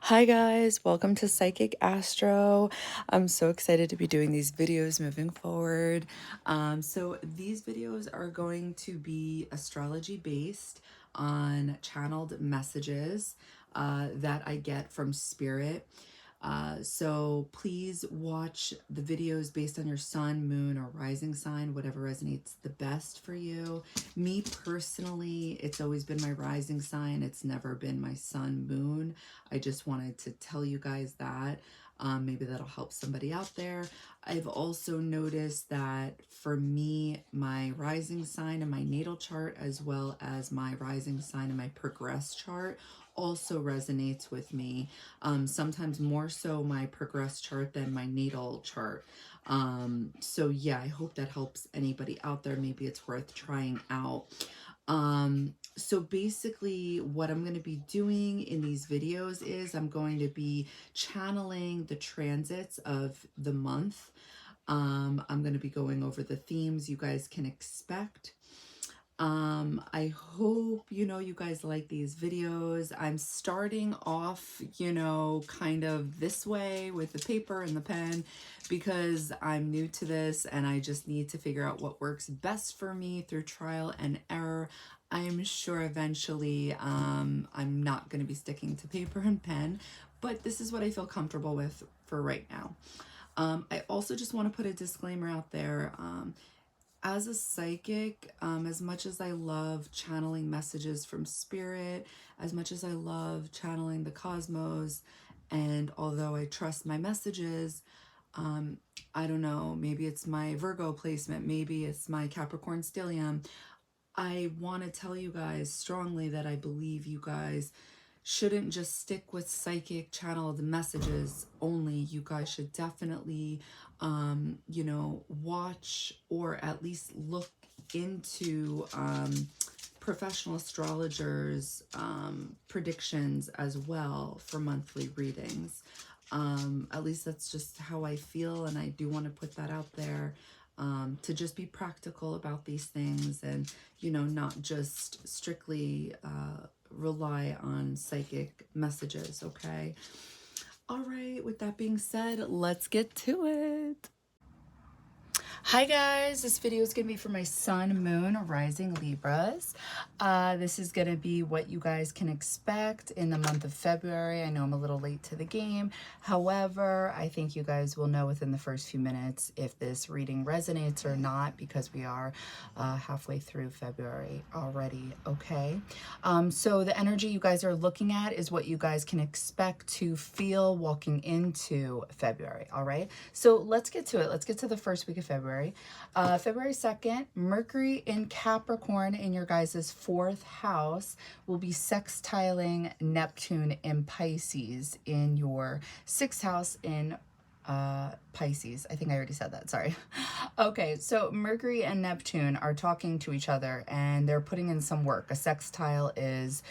Hi guys, welcome to Psychic Astro. I'm so excited to be doing these videos moving forward. So these videos are going to be astrology based on channeled messages that I get from spirit. So please watch the videos based on your sun, moon, or rising sign, whatever resonates the best for you. Me personally, it's always been my rising sign. It's never been my sun, moon. I just wanted to tell you guys that. Maybe that'll help somebody out there. I've also noticed that for me, my rising sign and my natal chart, as well as my rising sign and my progress chart, also resonates with me. Sometimes more so my progress chart than my natal chart. So yeah, I hope that helps anybody out there. Maybe it's worth trying out. So basically what I'm going to be doing in these videos is I'm going to be channeling the transits of the month. I'm going to be going over the themes you guys can expect. I hope, you guys like these videos. I'm starting off, kind of this way with the paper and the pen because I'm new to this and I just need to figure out what works best for me through trial and error. I'm sure eventually I'm not going to be sticking to paper and pen, but this is what I feel comfortable with for right now. I also just want to put a disclaimer out there. As a psychic, as much as I love channeling messages from spirit, as much as I love channeling the cosmos, and although I trust my messages, I don't know, maybe it's my Virgo placement, maybe it's my Capricorn stellium. I want to tell you guys strongly that I believe you guys shouldn't just stick with psychic channeled messages only. You guys should definitely, watch or at least look into professional astrologers' predictions as well for monthly readings. At least that's just how I feel, and I do want to put that out there. To just be practical about these things and, not just strictly rely on psychic messages, okay? All right, with that being said, let's get to it. Hi guys, this video is going to be for my sun, moon, rising Libras. This is going to be what you guys can expect in the month of February. I know I'm a little late to the game. However, I think you guys will know within the first few minutes if this reading resonates or not because we are halfway through February already, okay? So the energy you guys are looking at is what you guys can expect to feel walking into February, all right? So let's get to it. Let's get to the first week of February. February 2nd, Mercury in Capricorn in your guys' fourth house will be sextiling Neptune in Pisces in your sixth house in Pisces. I think I already said that, sorry. Okay, so Mercury and Neptune are talking to each other and they're putting in some work. A sextile is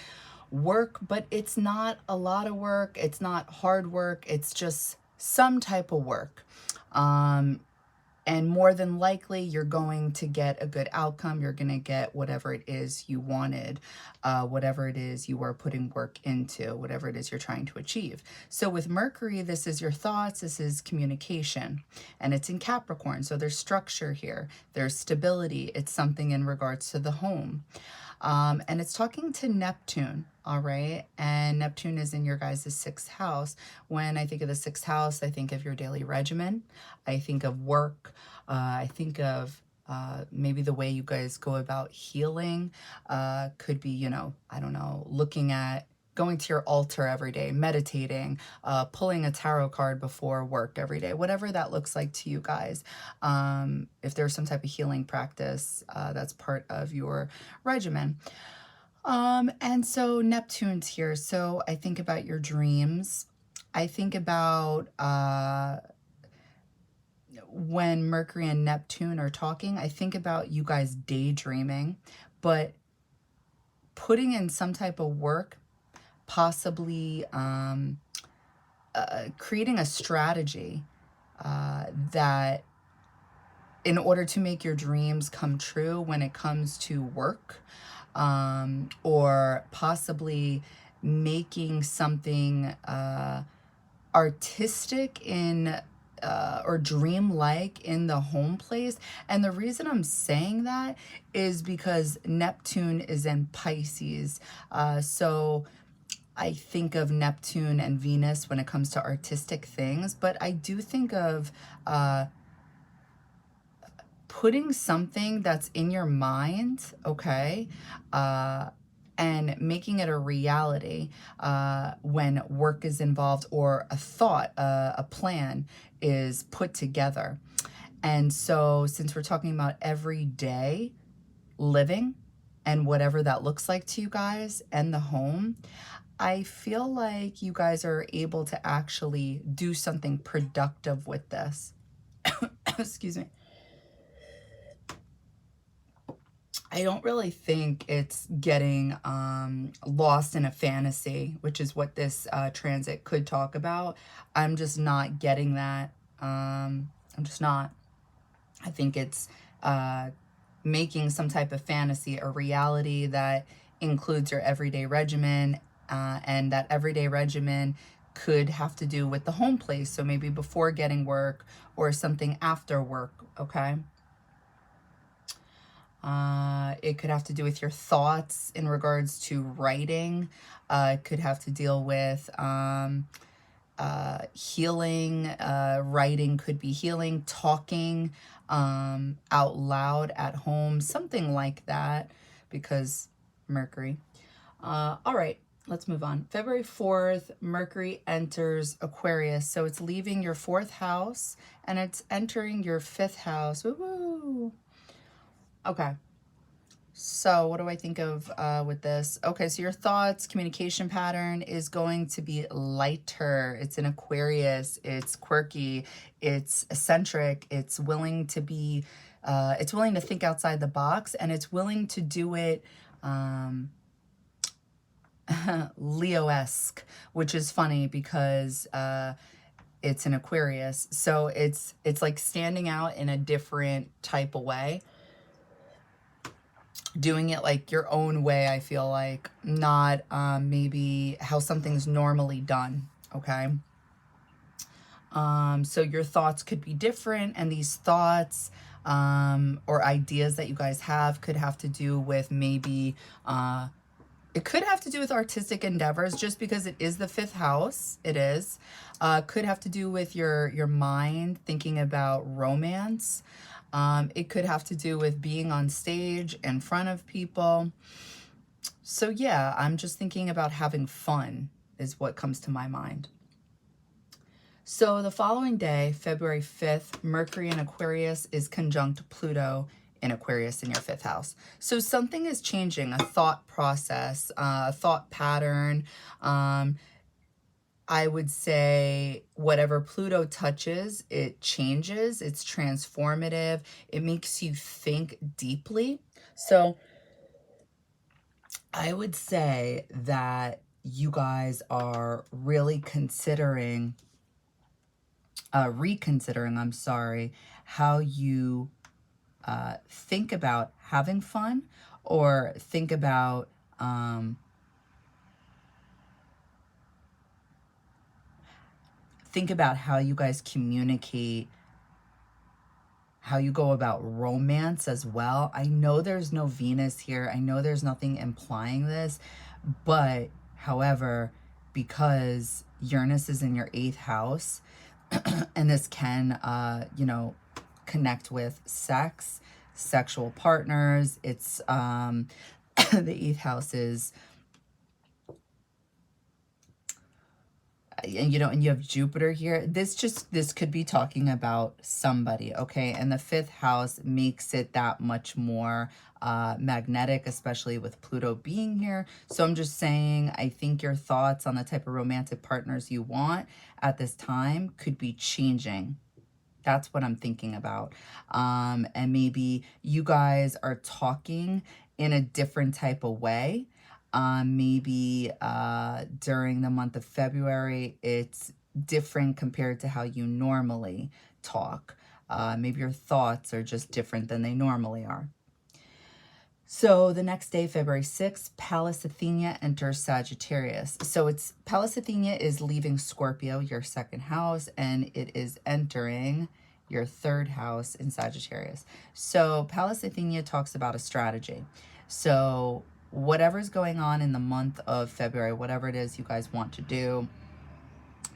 work, but it's not a lot of work. It's not hard work. It's just some type of work. And more than likely, you're going to get a good outcome. You're going to get whatever it is you wanted, whatever it is you are putting work into, whatever it is you're trying to achieve. So with Mercury, this is your thoughts, this is communication, and it's in Capricorn. So there's structure here, there's stability. It's something in regards to the home. And it's talking to Neptune, all right? And Neptune is in your guys' sixth house. When I think of the sixth house, I think of your daily regimen. I think of work. I think of maybe the way you guys go about healing. Could be, I don't know, looking at going to your altar every day, meditating, pulling a tarot card before work every day, whatever that looks like to you guys. If there's some type of healing practice, that's part of your regimen. And so Neptune's here. So I think about your dreams. I think about when Mercury and Neptune are talking, I think about you guys daydreaming, but putting in some type of work, possibly creating a strategy that in order to make your dreams come true when it comes to work, or possibly making something artistic in or dreamlike in the home place. And the reason I'm saying that is because Neptune is in Pisces. So I think of Neptune and Venus when it comes to artistic things, but I do think of putting something that's in your mind, okay, and making it a reality when work is involved or a thought, a plan is put together. And so since we're talking about everyday living and whatever that looks like to you guys and the home, I feel like you guys are able to actually do something productive with this. Excuse me. I don't really think it's getting lost in a fantasy, which is what this transit could talk about. I'm just not getting that. I'm just not. I think it's making some type of fantasy a reality that includes your everyday regimen, and that everyday regimen could have to do with the home place. So maybe before getting work or something after work, okay? It could have to do with your thoughts in regards to writing. It could have to deal with healing. Writing could be healing, talking out loud at home, something like that, because Mercury. All right, let's move on. February 4th, Mercury enters Aquarius. So it's leaving your 4th house and it's entering your 5th house. Woo-hoo. Okay. So what do I think of with this? Okay, so your thoughts, communication pattern is going to be lighter. It's an Aquarius. It's quirky. It's eccentric. It's willing to be, it's willing to think outside the box, and it's willing to do it Leo-esque, which is funny because it's an Aquarius. So it's like standing out in a different type of way. Doing it like your own way, I feel like, not maybe how something's normally done, okay? So your thoughts could be different, and these thoughts or ideas that you guys have could have to do with maybe, it could have to do with artistic endeavors, just because it is the 5th house, it is. Could have to do with your mind thinking about romance. It could have to do with being on stage in front of people. So yeah, I'm just thinking about having fun is what comes to my mind. So the following day, February 5th, Mercury in Aquarius is conjunct Pluto in Aquarius in your 5th house. So something is changing, a thought process, a thought pattern. I would say whatever Pluto touches, it changes, it's transformative, it makes you think deeply. So I would say that you guys are really considering, reconsidering, I'm sorry, how you think about having fun, or think about how you guys communicate, how you go about romance as well. I know there's no Venus here. I know there's nothing implying this, but however, because Uranus is in your 8th house, and this can, you know, connect with sex, sexual partners. It's, the 8th house is, and you know, and you have Jupiter here. This could be talking about somebody, okay? And the 5th house makes it that much more magnetic, especially with Pluto being here. So I'm just saying, I think your thoughts on the type of romantic partners you want at this time could be changing. That's what I'm thinking about. And maybe you guys are talking in a different type of way. Maybe during the month of February, it's different compared to how you normally talk. Maybe your thoughts are just different than they normally are. So the next day, February 6th, Pallas Athena enters Sagittarius. So it's Pallas Athena is leaving Scorpio, your second house, and it is entering your third house in Sagittarius. So Pallas Athena talks about a strategy. So whatever's going on in the month of February, whatever it is you guys want to do,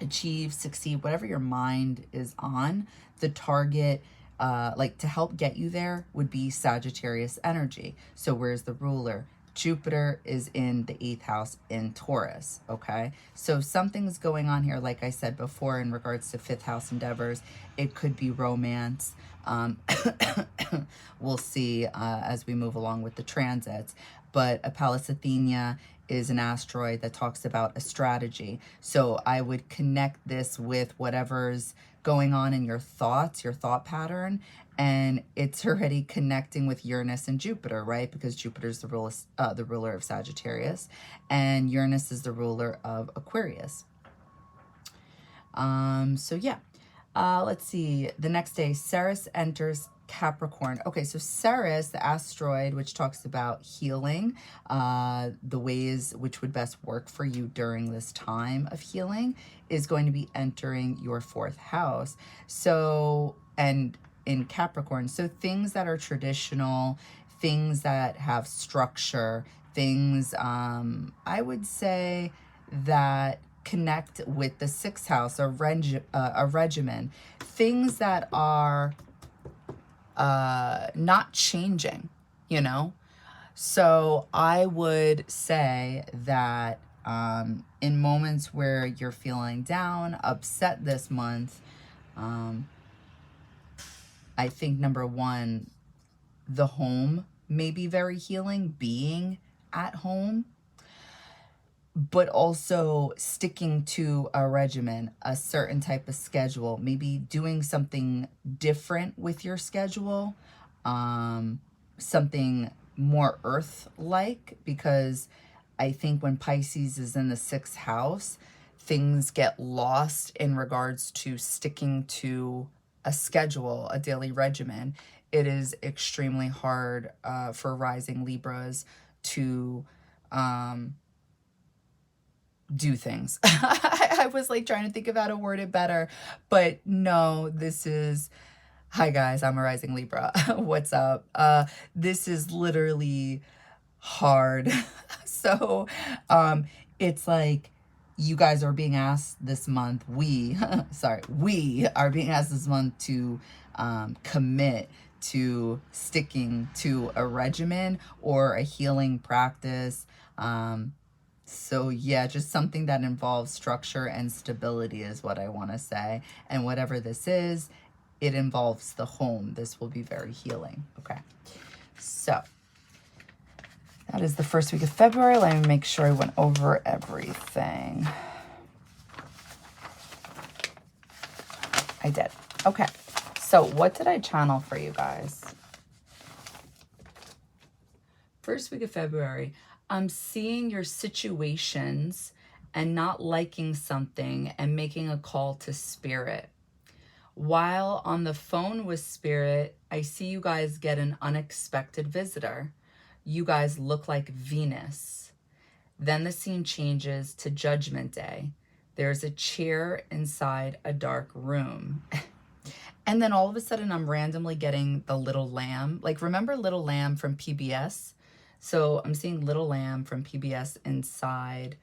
achieve, succeed, whatever your mind is on, the target, like to help get you there would be Sagittarius energy. So where's the ruler? Jupiter is in the 8th house in Taurus, okay? So something's going on here, like I said before, in regards to 5th house endeavors. It could be romance. We'll see as we move along with the transits. But a Pallas Athena is an asteroid that talks about a strategy. So I would connect this with whatever's going on in your thoughts, your thought pattern, and it's already connecting with Uranus and Jupiter, right? Because Jupiter's the ruler of Sagittarius, and Uranus is the ruler of Aquarius. So yeah, let's see. The next day, Ceres enters Capricorn. Okay, so Ceres, the asteroid, which talks about healing, the ways which would best work for you during this time of healing, is going to be entering your 4th house. So, and in Capricorn, so things that are traditional, things that have structure, things, I would say that connect with the 6th house, a regimen, things that are not changing, you know? So I would say that in moments where you're feeling down, upset this month, I think number one, the home may be very healing, being at home, but also sticking to a regimen, a certain type of schedule, maybe doing something different with your schedule, something more earth-like, because I think when Pisces is in the 6th house, things get lost in regards to sticking to a schedule, a daily regimen. It is extremely hard for rising Libras to do things. I was like trying to think of how to word it better, but no, this is, hi guys, I'm a rising Libra. What's up? This is literally hard. So it's like you guys are being asked this month, we are being asked this month to commit to sticking to a regimen or a healing practice. So yeah, just something that involves structure and stability is what I want to say. And whatever this is, it involves the home. This will be very healing. Okay. So that is the first week of February. Let me make sure I went over everything. I did. Okay. So what did I channel for you guys? First week of February. I'm seeing your situations and not liking something and making a call to spirit. While on the phone with spirit, I see you guys get an unexpected visitor. You guys look like Venus. Then the scene changes to Judgment Day. There's a chair inside a dark room. And then all of a sudden I'm randomly getting the little lamb. Like, remember Little Lamb from PBS? So I'm seeing Little Lamb from PBS inside,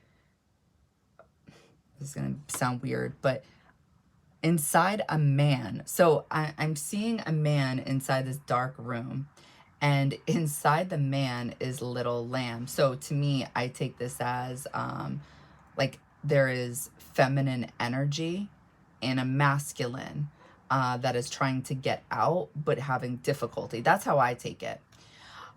this is going to sound weird, but inside a man. So I'm seeing a man inside this dark room, and inside the man is Little Lamb. So to me, I take this as like there is feminine energy and a masculine that is trying to get out but having difficulty. That's how I take it.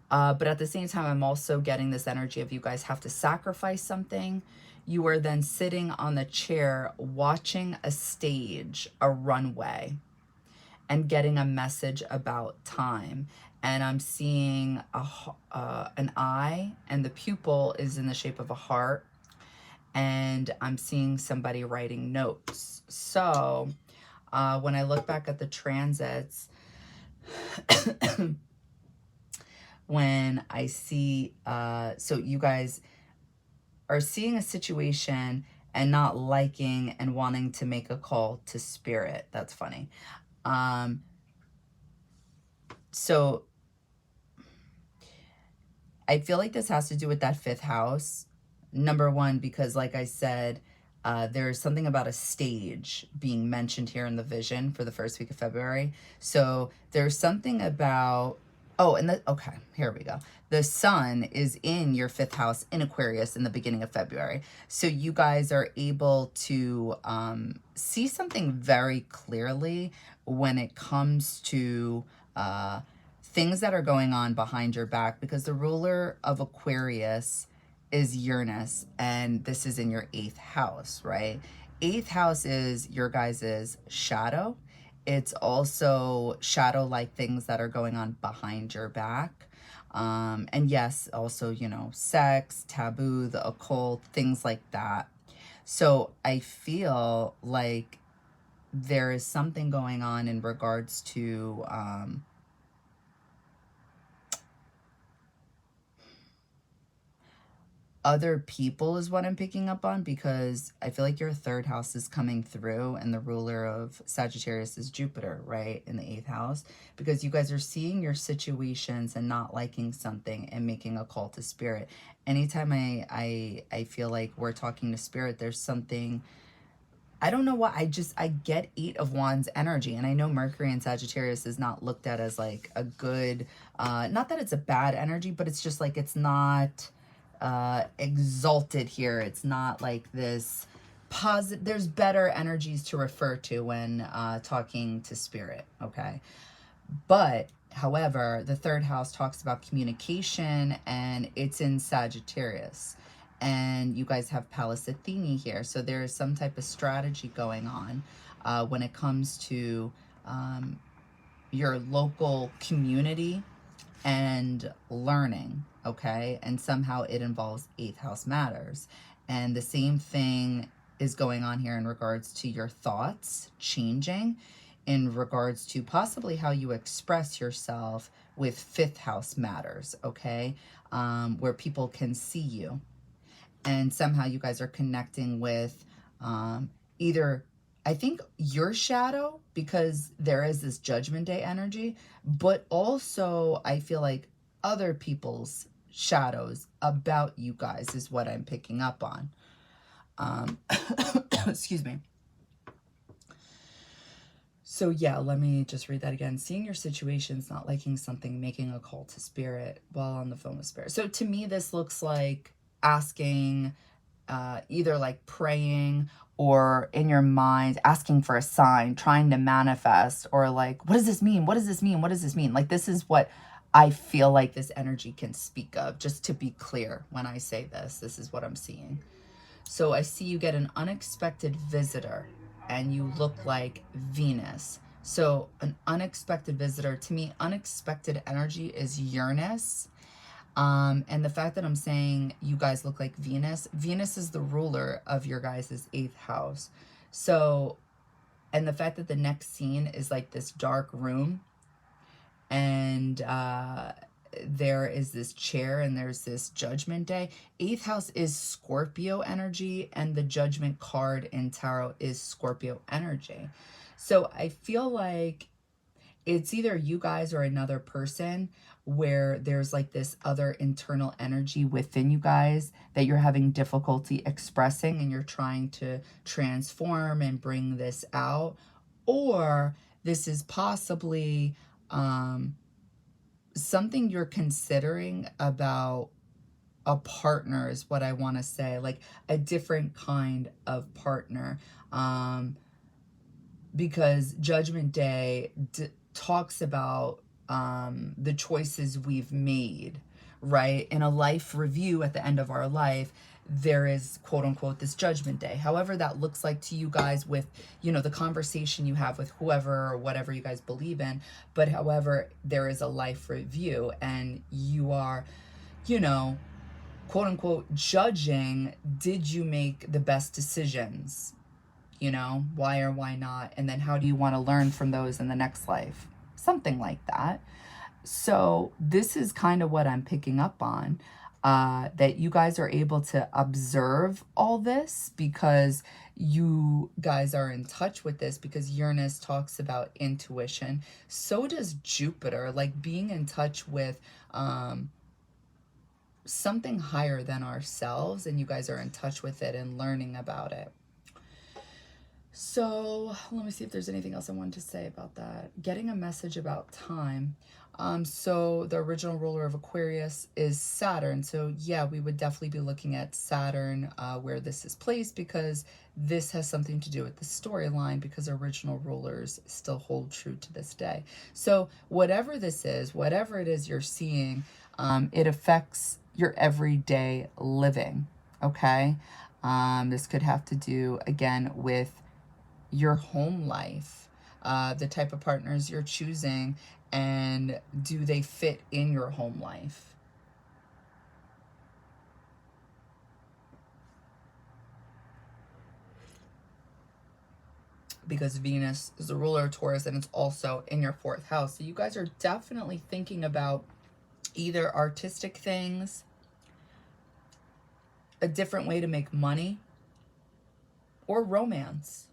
But at the same time, I'm also getting this energy of you guys have to sacrifice something. You are then sitting on the chair watching a stage, a runway, and getting a message about time. And I'm seeing an eye, and the pupil is in the shape of a heart. And I'm seeing somebody writing notes. So when I look back at the transits, when I see, so you guys are seeing a situation and not liking and wanting to make a call to spirit. That's funny. So I feel like this has to do with that fifth house. Number one, because like I said, there's something about a stage being mentioned here in the vision for the first week of February. So there's something about, okay, here we go. The sun is in your fifth house in Aquarius in the beginning of February. So you guys are able to see something very clearly when it comes to things that are going on behind your back, because the ruler of Aquarius is Uranus, and this is in your 8th house, right? 8th house is your guys's shadow. It's also shadow-like things that are going on behind your back. And yes, also, you know, sex, taboo, the occult, things like that. So I feel like there is something going on in regards to other people is what I'm picking up on, because I feel like your 3rd house is coming through, and the ruler of Sagittarius is Jupiter, right, in the 8th house, because you guys are seeing your situations and not liking something and making a call to spirit. Anytime I feel like we're talking to spirit, there's something, I don't know what, I get 8 of Wands energy, and I know Mercury and Sagittarius is not looked at as like a good, not that it's a bad energy, but it's just like, it's not exalted here. It's not like this positive. There's better energies to refer to when talking to spirit, okay? But however, the 3rd house talks about communication, and it's in Sagittarius, and you guys have Pallas Athene here, so there is some type of strategy going on when it comes to your local community and learning, okay? And somehow it involves 8th house matters. And the same thing is going on here in regards to your thoughts changing, in regards to possibly how you express yourself with 5th house matters, okay? Where people can see you. And somehow you guys are connecting with either, I think, your shadow, because there is this Judgment Day energy, but also I feel like other people's shadows about you guys is what I'm picking up on. Excuse me. So yeah, let me just read that again. Seeing your situations, not liking something, making a call to spirit while on the phone with spirit. So to me, this looks like asking, either like praying, or in your mind asking for a sign, trying to manifest, or like, what does this mean? What does this mean? What does this mean? Like, this is what I feel like this energy can speak of. Just to be clear, when I say this, this is what I'm seeing. So I see you get an unexpected visitor, and you look like Venus. So an unexpected visitor, to me, unexpected energy is Uranus. And the fact that I'm saying you guys look like Venus, Venus is the ruler of your guys' 8th house. So, and the fact that the next scene is like this dark room, and there is this chair, and there's this Judgment Day. 8th house is Scorpio energy, and the Judgment card in Tarot is Scorpio energy. So I feel like it's either you guys or another person, where there's like this other internal energy within you guys that you're having difficulty expressing, and you're trying to transform and bring this out. Or this is possibly something you're considering about a partner, is what I want to say, like a different kind of partner, because Judgment Day talks about the choices we've made, right? In a life review at the end of our life, there is, quote unquote, this Judgment Day. However that looks like to you guys with, you know, the conversation you have with whoever or whatever you guys believe in. But however, there is a life review, and you are, you know, quote unquote, judging, did you make the best decisions? You know, why or why not? And then how do you want to learn from those in the next life? Something like that. So this is kind of what I'm picking up on, that you guys are able to observe all this because you guys are in touch with this, because Uranus talks about intuition. So does Jupiter, like being in touch with something higher than ourselves, and you guys are in touch with it and learning about it. So let me see if there's anything else I wanted to say about that. Getting a message about time. So the original ruler of Aquarius is Saturn. So yeah, we would definitely be looking at Saturn, where this is placed, because this has something to do with the storyline, because original rulers still hold true to this day. So whatever this is, whatever it is you're seeing, it affects your everyday living, okay? This could have to do, again, with your home life, the type of partners you're choosing, and do they fit in your home life? Because Venus is the ruler of Taurus, and it's also in your 4th house. So you guys are definitely thinking about either artistic things, a different way to make money, or romance.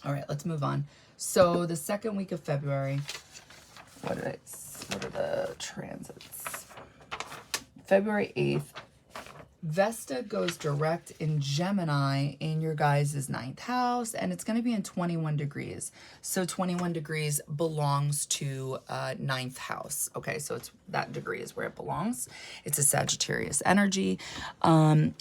All right, let's move on. So the second week of February, what are the transits? February 8th, Vesta goes direct in Gemini in your guys' 9th house, and it's going to be in 21 degrees. So 21 degrees belongs to 9th house. Okay, so it's that degree is where it belongs. It's a Sagittarius energy.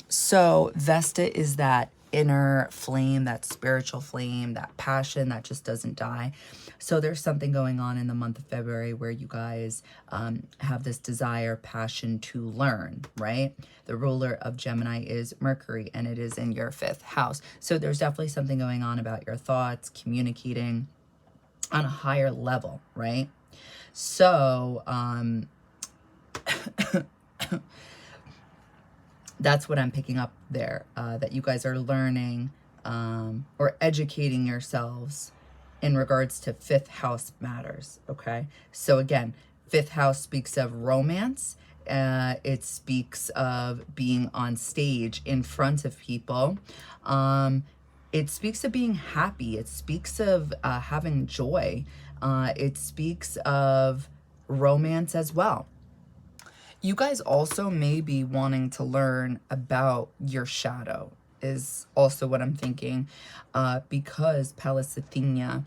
So Vesta is that inner flame, that spiritual flame, that passion that just doesn't die. So there's something going on in the month of February where you guys have this desire, passion to learn, right? The ruler of Gemini is Mercury, and it is in your 5th house. So there's definitely something going on about your thoughts, communicating on a higher level, right? So that's what I'm picking up there, that you guys are learning or educating yourselves in regards to 5th house matters, okay? So again, 5th house speaks of romance. It speaks of being on stage in front of people. It speaks of being happy. It speaks of having joy. It speaks of romance as well. You guys also may be wanting to learn about your shadow, is also what I'm thinking, because Pallas Athena,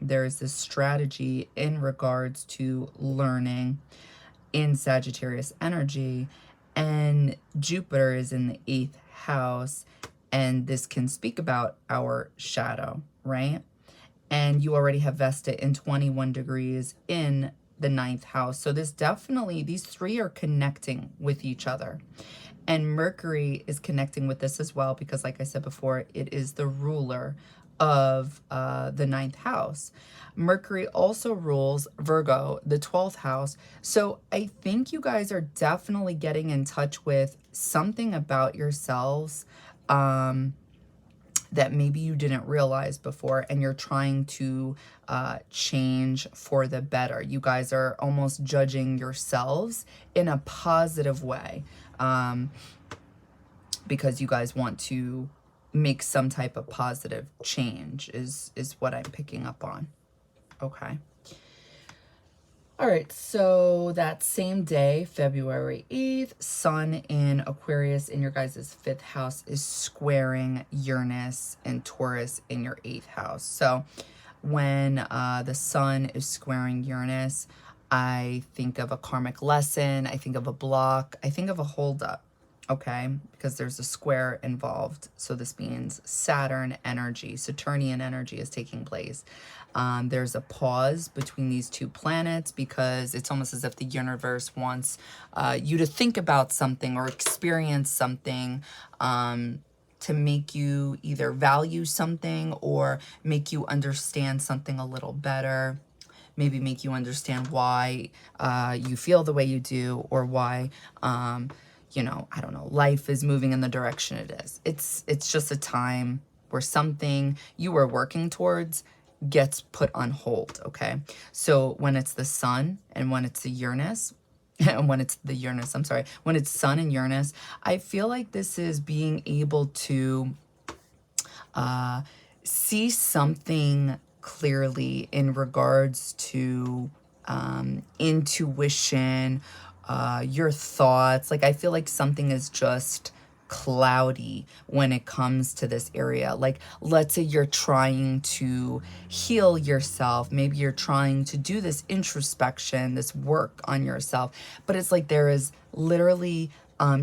there's this strategy in regards to learning in Sagittarius energy, and Jupiter is in the 8th house, and this can speak about our shadow, right? And you already have Vesta in 21 degrees in the 9th house. So this definitely, these three are connecting with each other. And Mercury is connecting with this as well, because like I said before, it is the ruler of the 9th house. Mercury also rules Virgo, the 12th house. So I think you guys are definitely getting in touch with something about yourselves that maybe you didn't realize before, and you're trying to change for the better. You guys are almost judging yourselves in a positive way, because you guys want to make some type of positive change is what I'm picking up on. Okay. All right, so that same day, February 8th, Sun in Aquarius in your guys' 5th house is squaring Uranus and Taurus in your 8th house. So when the Sun is squaring Uranus, I think of a karmic lesson, I think of a block, I think of a holdup, okay? Because there's a square involved. So this means Saturn energy, Saturnian energy is taking place. There's a pause between these two planets, because it's almost as if the universe wants you to think about something or experience something to make you either value something or make you understand something a little better. Maybe make you understand why you feel the way you do, or why, you know, I don't know, life is moving in the direction it is. It's just a time where something you were working towards gets put on hold, okay? So when it's the sun and when it's the Uranus, and when it's the Uranus, I'm sorry, when it's sun and Uranus, I feel like this is being able to see something clearly in regards to intuition, your thoughts. Like, I feel like something is just cloudy when it comes to this area. Like, let's say you're trying to heal yourself. Maybe you're trying to do this introspection, this work on yourself, but it's like there is literally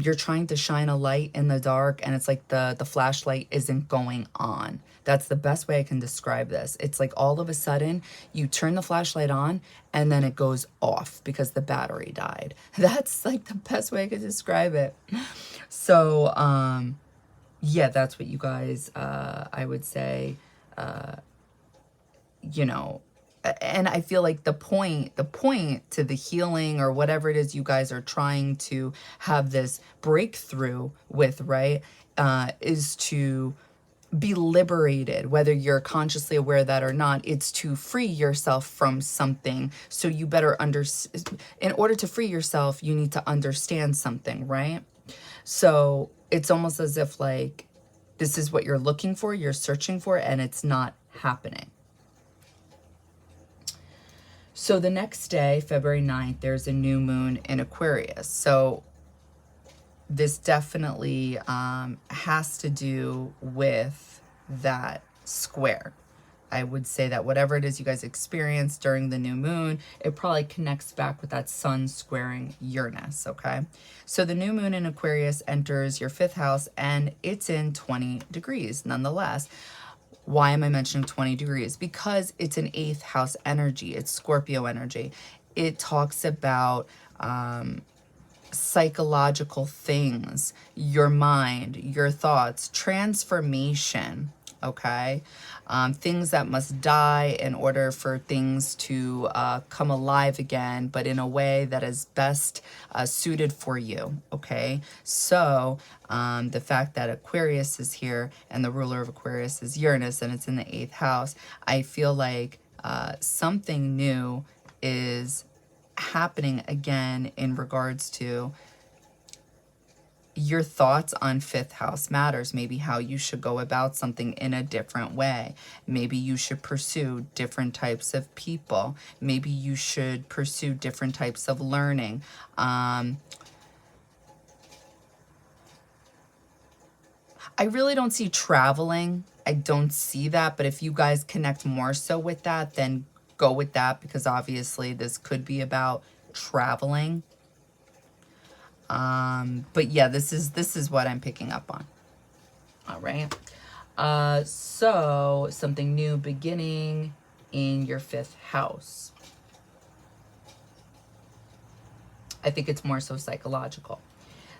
you're trying to shine a light in the dark, and it's like the flashlight isn't going on. That's the best way I can describe this. It's like all of a sudden you turn the flashlight on and then it goes off because the battery died. That's like the best way I could describe it. So, yeah, that's what you guys, I would say, you know, and I feel like the point to the healing or whatever it is you guys are trying to have this breakthrough with, right, is to be liberated, whether you're consciously aware of that or not. It's to free yourself from something. So you better in order to free yourself, you need to understand something, right? So it's almost as if like this is what you're looking for, you're searching for, and it's not happening. So the next day, February 9th, there's a new moon in Aquarius. So this definitely has to do with that square. I would say that whatever it is you guys experience during the new moon, it probably connects back with that sun squaring Uranus, okay? So the new moon in Aquarius enters your 5th house, and it's in 20 degrees nonetheless. Why am I mentioning 20 degrees? Because it's an 8th house energy. It's Scorpio energy. It talks about psychological things, your mind, your thoughts, transformation, okay? Things that must die in order for things to come alive again, but in a way that is best suited for you, okay? So the fact that Aquarius is here and the ruler of Aquarius is Uranus and it's in the 8th house, I feel like something new is happening again in regards to your thoughts on 5th house matters. Maybe how you should go about something in a different way. Maybe you should pursue different types of people. Maybe you should pursue different types of learning. I really don't see traveling. I don't see that, but if you guys connect more so with that, then go with that, because obviously this could be about traveling. But yeah, this is what I'm picking up on. All right. So something new beginning in your 5th house. I think it's more so psychological.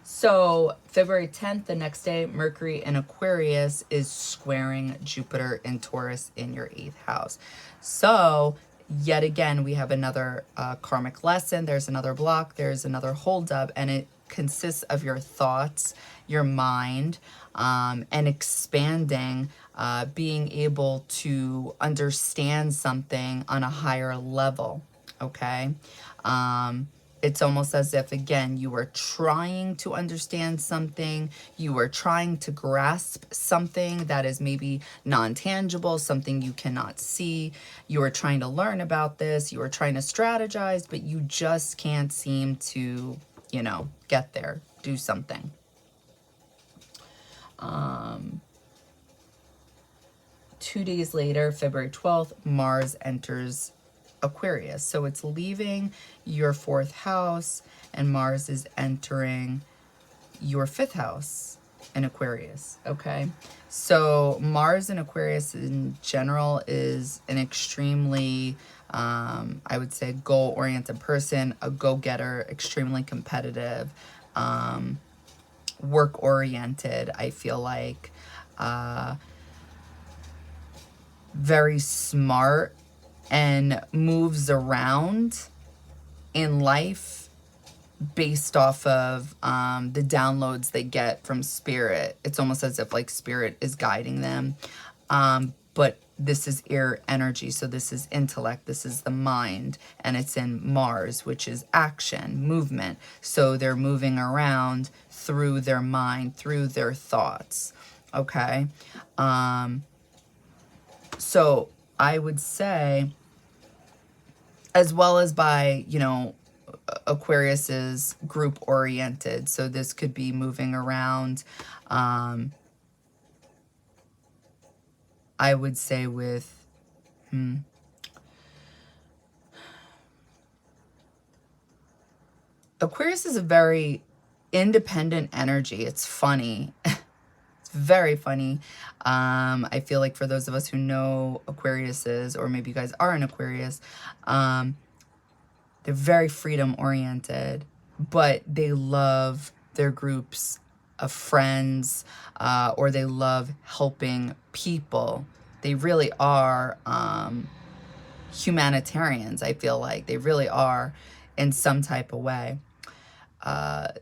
So February 10th, the next day, Mercury in Aquarius is squaring Jupiter in Taurus in your 8th house. So yet again, we have another karmic lesson. There's another block. There's another holdup, and it consists of your thoughts, your mind, and expanding, being able to understand something on a higher level, okay? It's almost as if, again, you were trying to understand something, you were trying to grasp something that is maybe non-tangible, something you cannot see. You were trying to learn about this, you were trying to strategize, but you just can't seem to, you know, get there, do something. 2 days later, February 12th, Mars enters Aquarius. So it's leaving your 4th house and Mars is entering your 5th house in Aquarius, okay? So Mars in Aquarius in general is an extremely, I would say, goal-oriented person, a go-getter, extremely competitive, work-oriented, I feel like, very smart, and moves around in life based off of the downloads they get from spirit. It's almost as if like spirit is guiding them. But this is air energy, so this is intellect, this is the mind, and it's in Mars, which is action, movement. So they're moving around through their mind, through their thoughts, okay? So I would say, as well as by, you know, Aquarius is group oriented, so this could be moving around, I would say with, Aquarius is a very independent energy. It's funny. It's very funny. I feel like for those of us who know Aquariuses, or maybe you guys are an Aquarius, they're very freedom oriented, but they love their groups of friends, or they love helping people. They really are humanitarians, I feel like. They really are in some type of way.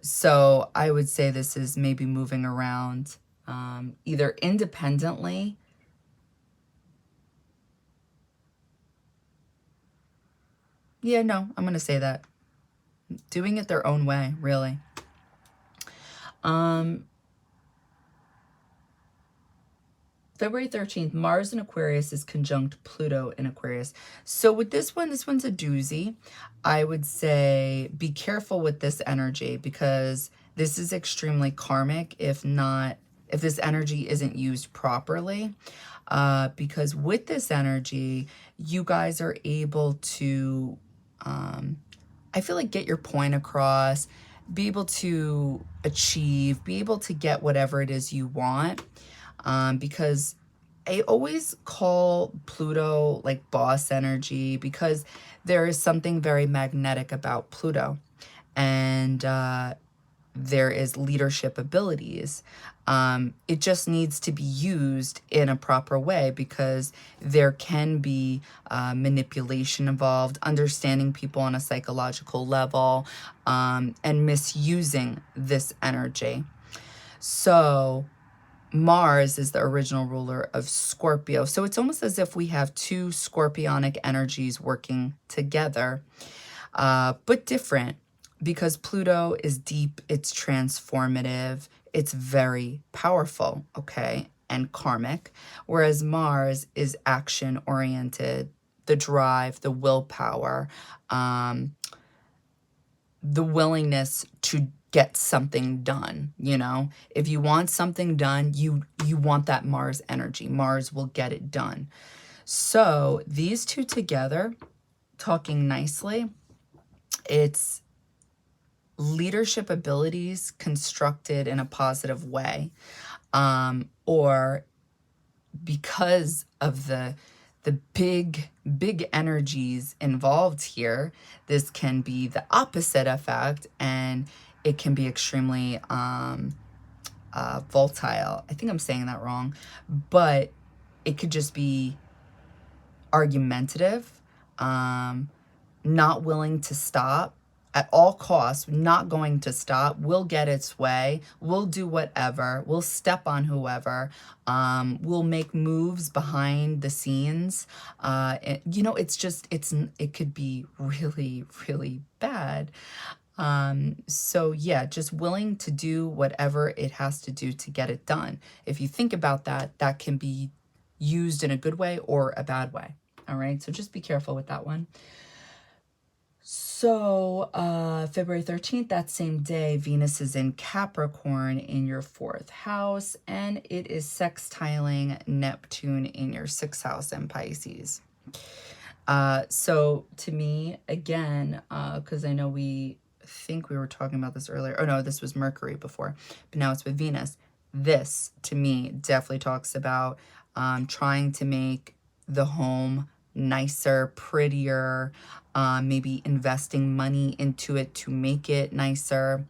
So I would say this is maybe moving around either independently. Yeah, no, I'm going to say that. Doing it their own way, really. February 13th, Mars in Aquarius is conjunct Pluto in Aquarius. So with this one's a doozy. I would say be careful with this energy, because this is extremely karmic if this energy isn't used properly. Because with this energy, you guys are able to, I feel like, get your point across, be able to achieve, be able to get whatever it is you want. Because I always call Pluto like boss energy, because there is something very magnetic about Pluto, and there is leadership abilities. It just needs to be used in a proper way, because there can be manipulation involved, understanding people on a psychological level, and misusing this energy. So Mars is the original ruler of Scorpio. So it's almost as if we have two scorpionic energies working together, but different, because Pluto is deep, it's transformative, it's very powerful, okay, and karmic, whereas Mars is action-oriented, the drive, the willpower, the willingness to get something done. You know, if you want something done, you want that Mars energy. Mars will get it done. So these two together, talking nicely, it's leadership abilities constructed in a positive way, or because of the big energies involved here, this can be the opposite effect, and it can be extremely volatile. I think I'm saying that wrong, but it could just be argumentative, not willing to stop at all costs, not going to stop, will get its way, will do whatever, will step on whoever, will make moves behind the scenes. You know, it could be really, really bad. So yeah, just willing to do whatever it has to do to get it done. If you think about that, that can be used in a good way or a bad way. All right, so just be careful with that one. So February 13th, that same day, Venus is in Capricorn in your 4th house, and it is sextiling Neptune in your 6th house in Pisces. So to me, again, because I know we think we were talking about this earlier. Oh no, this was Mercury before, but now it's with Venus. This, to me, definitely talks about trying to make the home nicer, prettier, maybe investing money into it to make it nicer.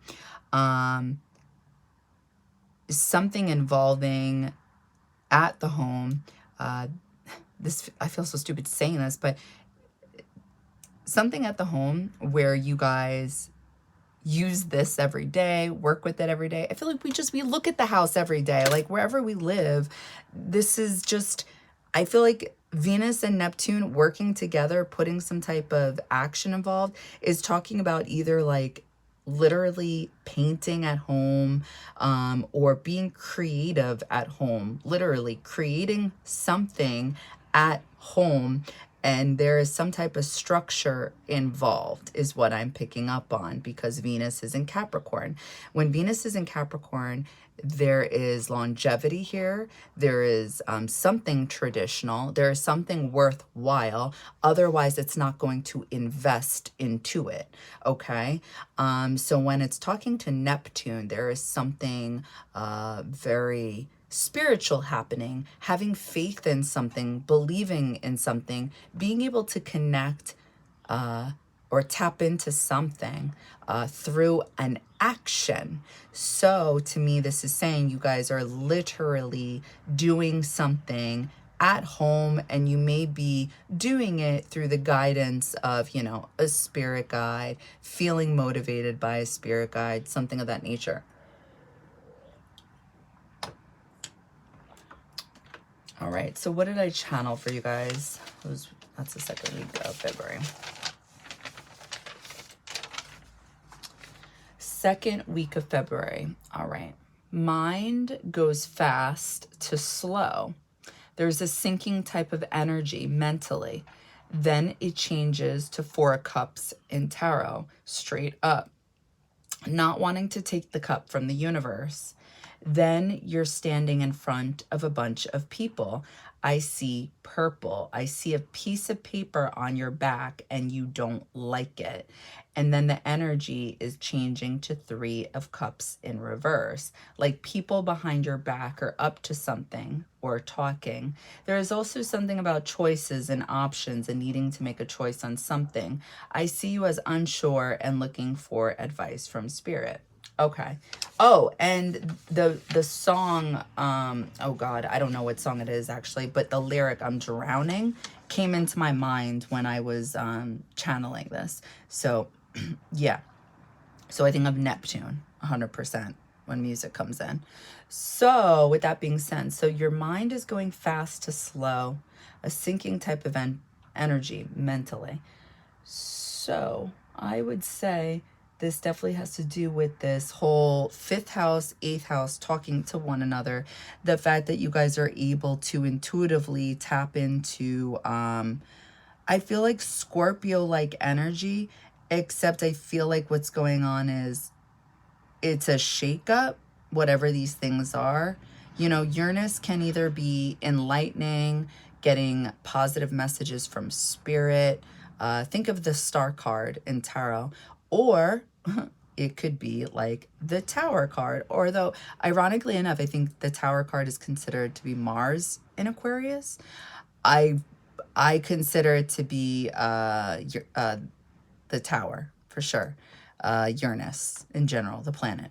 Something involving at the home. This, I feel so stupid saying this, but something at the home where you guys use this every day, work with it every day. I feel like we look at the house every day, like wherever we live. This is just, I feel like Venus and Neptune working together, putting some type of action involved, is talking about either like literally painting at home, or being creative at home, literally creating something at home. And there is some type of structure involved is what I'm picking up on, because Venus is in Capricorn. When Venus is in Capricorn, there is longevity here. There is something traditional. There is something worthwhile. Otherwise, it's not going to invest into it. Okay. So when it's talking to Neptune, there is something very spiritual happening, having faith in something, believing in something, being able to connect or tap into something through an action. So to me, this is saying you guys are literally doing something at home, and you may be doing it through the guidance of, you know, a spirit guide, feeling motivated by a spirit guide, something of that nature. All right, so what did I channel for you guys? That's the second week of February. Second week of February. All right. Mind goes fast to slow. There's a sinking type of energy mentally. Then it changes to Four of Cups in tarot, straight up. Not wanting to take the cup from the universe. Then you're standing in front of a bunch of people. I see purple. I see a piece of paper on your back and you don't like it. And then the energy is changing to Three of Cups in reverse. Like people behind your back are up to something or talking. There is also something about choices and options and needing to make a choice on something. I see you as unsure and looking for advice from spirit. Okay. Oh, and the song, oh God, I don't know what song it is actually, but the lyric, I'm drowning, came into my mind when I was channeling this. So yeah. So I think of Neptune 100% when music comes in. So with that being said, so your mind is going fast to slow, a sinking type of energy mentally. So I would say this definitely has to do with this whole 5th house, 8th house talking to one another. The fact that you guys are able to intuitively tap into, I feel like Scorpio-like energy, except I feel like what's going on is it's a shakeup, whatever these things are. You know, Uranus can either be enlightening, getting positive messages from spirit. Think of the Star card in tarot. Or it could be like the Tower card. Or though, ironically enough, I think the Tower card is considered to be Mars in Aquarius. I consider it to be the Tower for sure. Uranus in general, the planet.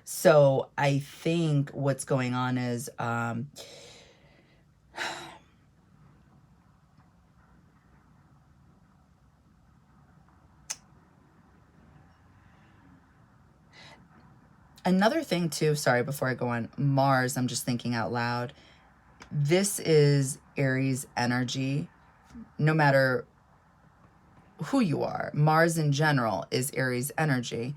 So I think what's going on is another thing too, sorry, before I go on, Mars, I'm just thinking out loud. This is Aries energy, no matter who you are. Mars in general is Aries energy.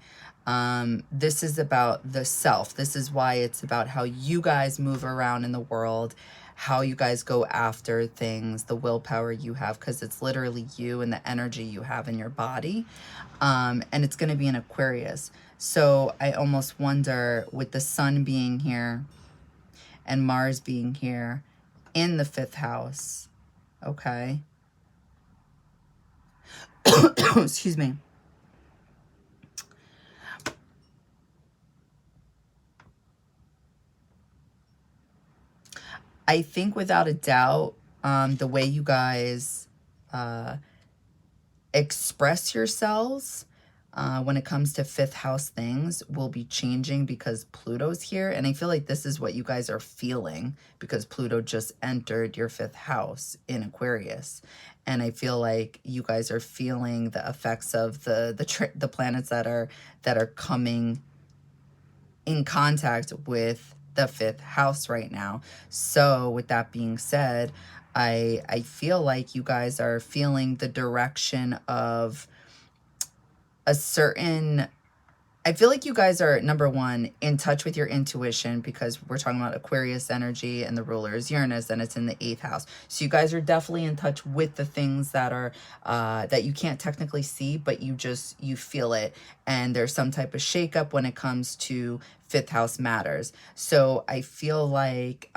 This is about the self. This is why it's about how you guys move around in the world, how you guys go after things, the willpower you have, because it's literally you and the energy you have in your body. And it's going to be in Aquarius. So I almost wonder, with the sun being here and Mars being here in the 5th house, okay? Excuse me. I think without a doubt, the way you guys express yourselves when it comes to 5th house things will be changing because Pluto's here. And I feel like this is what you guys are feeling because Pluto just entered your 5th house in Aquarius. And I feel like you guys are feeling the effects of the planets that are coming in contact with the 5th house right now. So with that being said, I feel like you guys are feeling the direction of a certain, I feel like you guys are, number one, in touch with your intuition, because we're talking about Aquarius energy and the ruler is Uranus and it's in the 8th house. So you guys are definitely in touch with the things that are, that you can't technically see, but you feel it. And there's some type of shakeup when it comes to 5th house matters. So I feel like,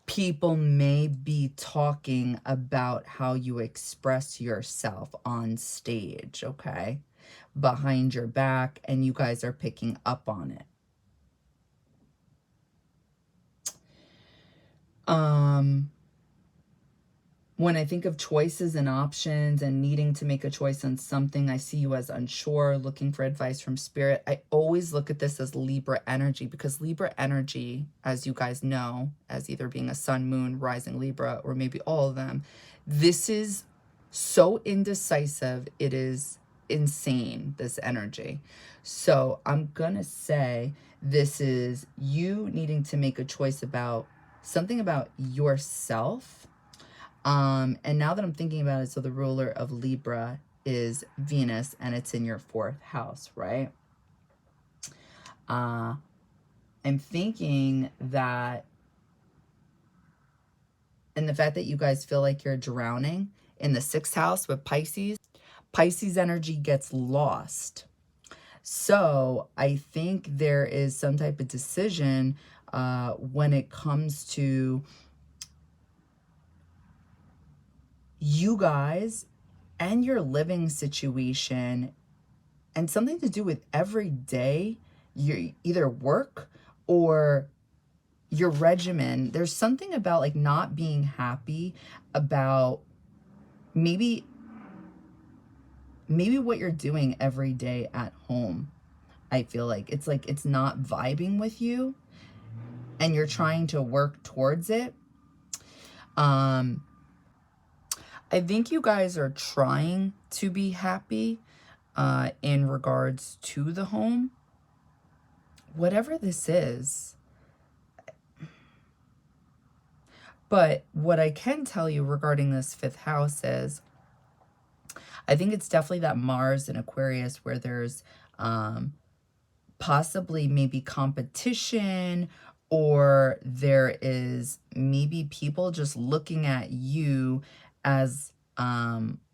people may be talking about how you express yourself on stage, okay? Behind your back, and you guys are picking up on it. When I think of choices and options and needing to make a choice on something, I see you as unsure, looking for advice from spirit. I always look at this as Libra energy, because Libra energy, as you guys know, as either being a sun, moon, rising Libra, or maybe all of them, this is so indecisive. It is insane, this energy. So I'm going to say this is you needing to make a choice about something about yourself. And now that I'm thinking about it, so the ruler of Libra is Venus, and it's in your 4th house, right? I'm thinking that, and the fact that you guys feel like you're drowning in the 6th house with Pisces, Pisces energy gets lost. So I think there is some type of decision when it comes to you guys and your living situation, and something to do with every day, you either work or your regimen. There's something about like not being happy about maybe what you're doing every day at home. I feel like it's not vibing with you, and you're trying to work towards it. I think you guys are trying to be happy in regards to the home. Whatever this is. But what I can tell you regarding this 5th house is, I think it's definitely that Mars in Aquarius, where there's possibly maybe competition, or there is maybe people just looking at you as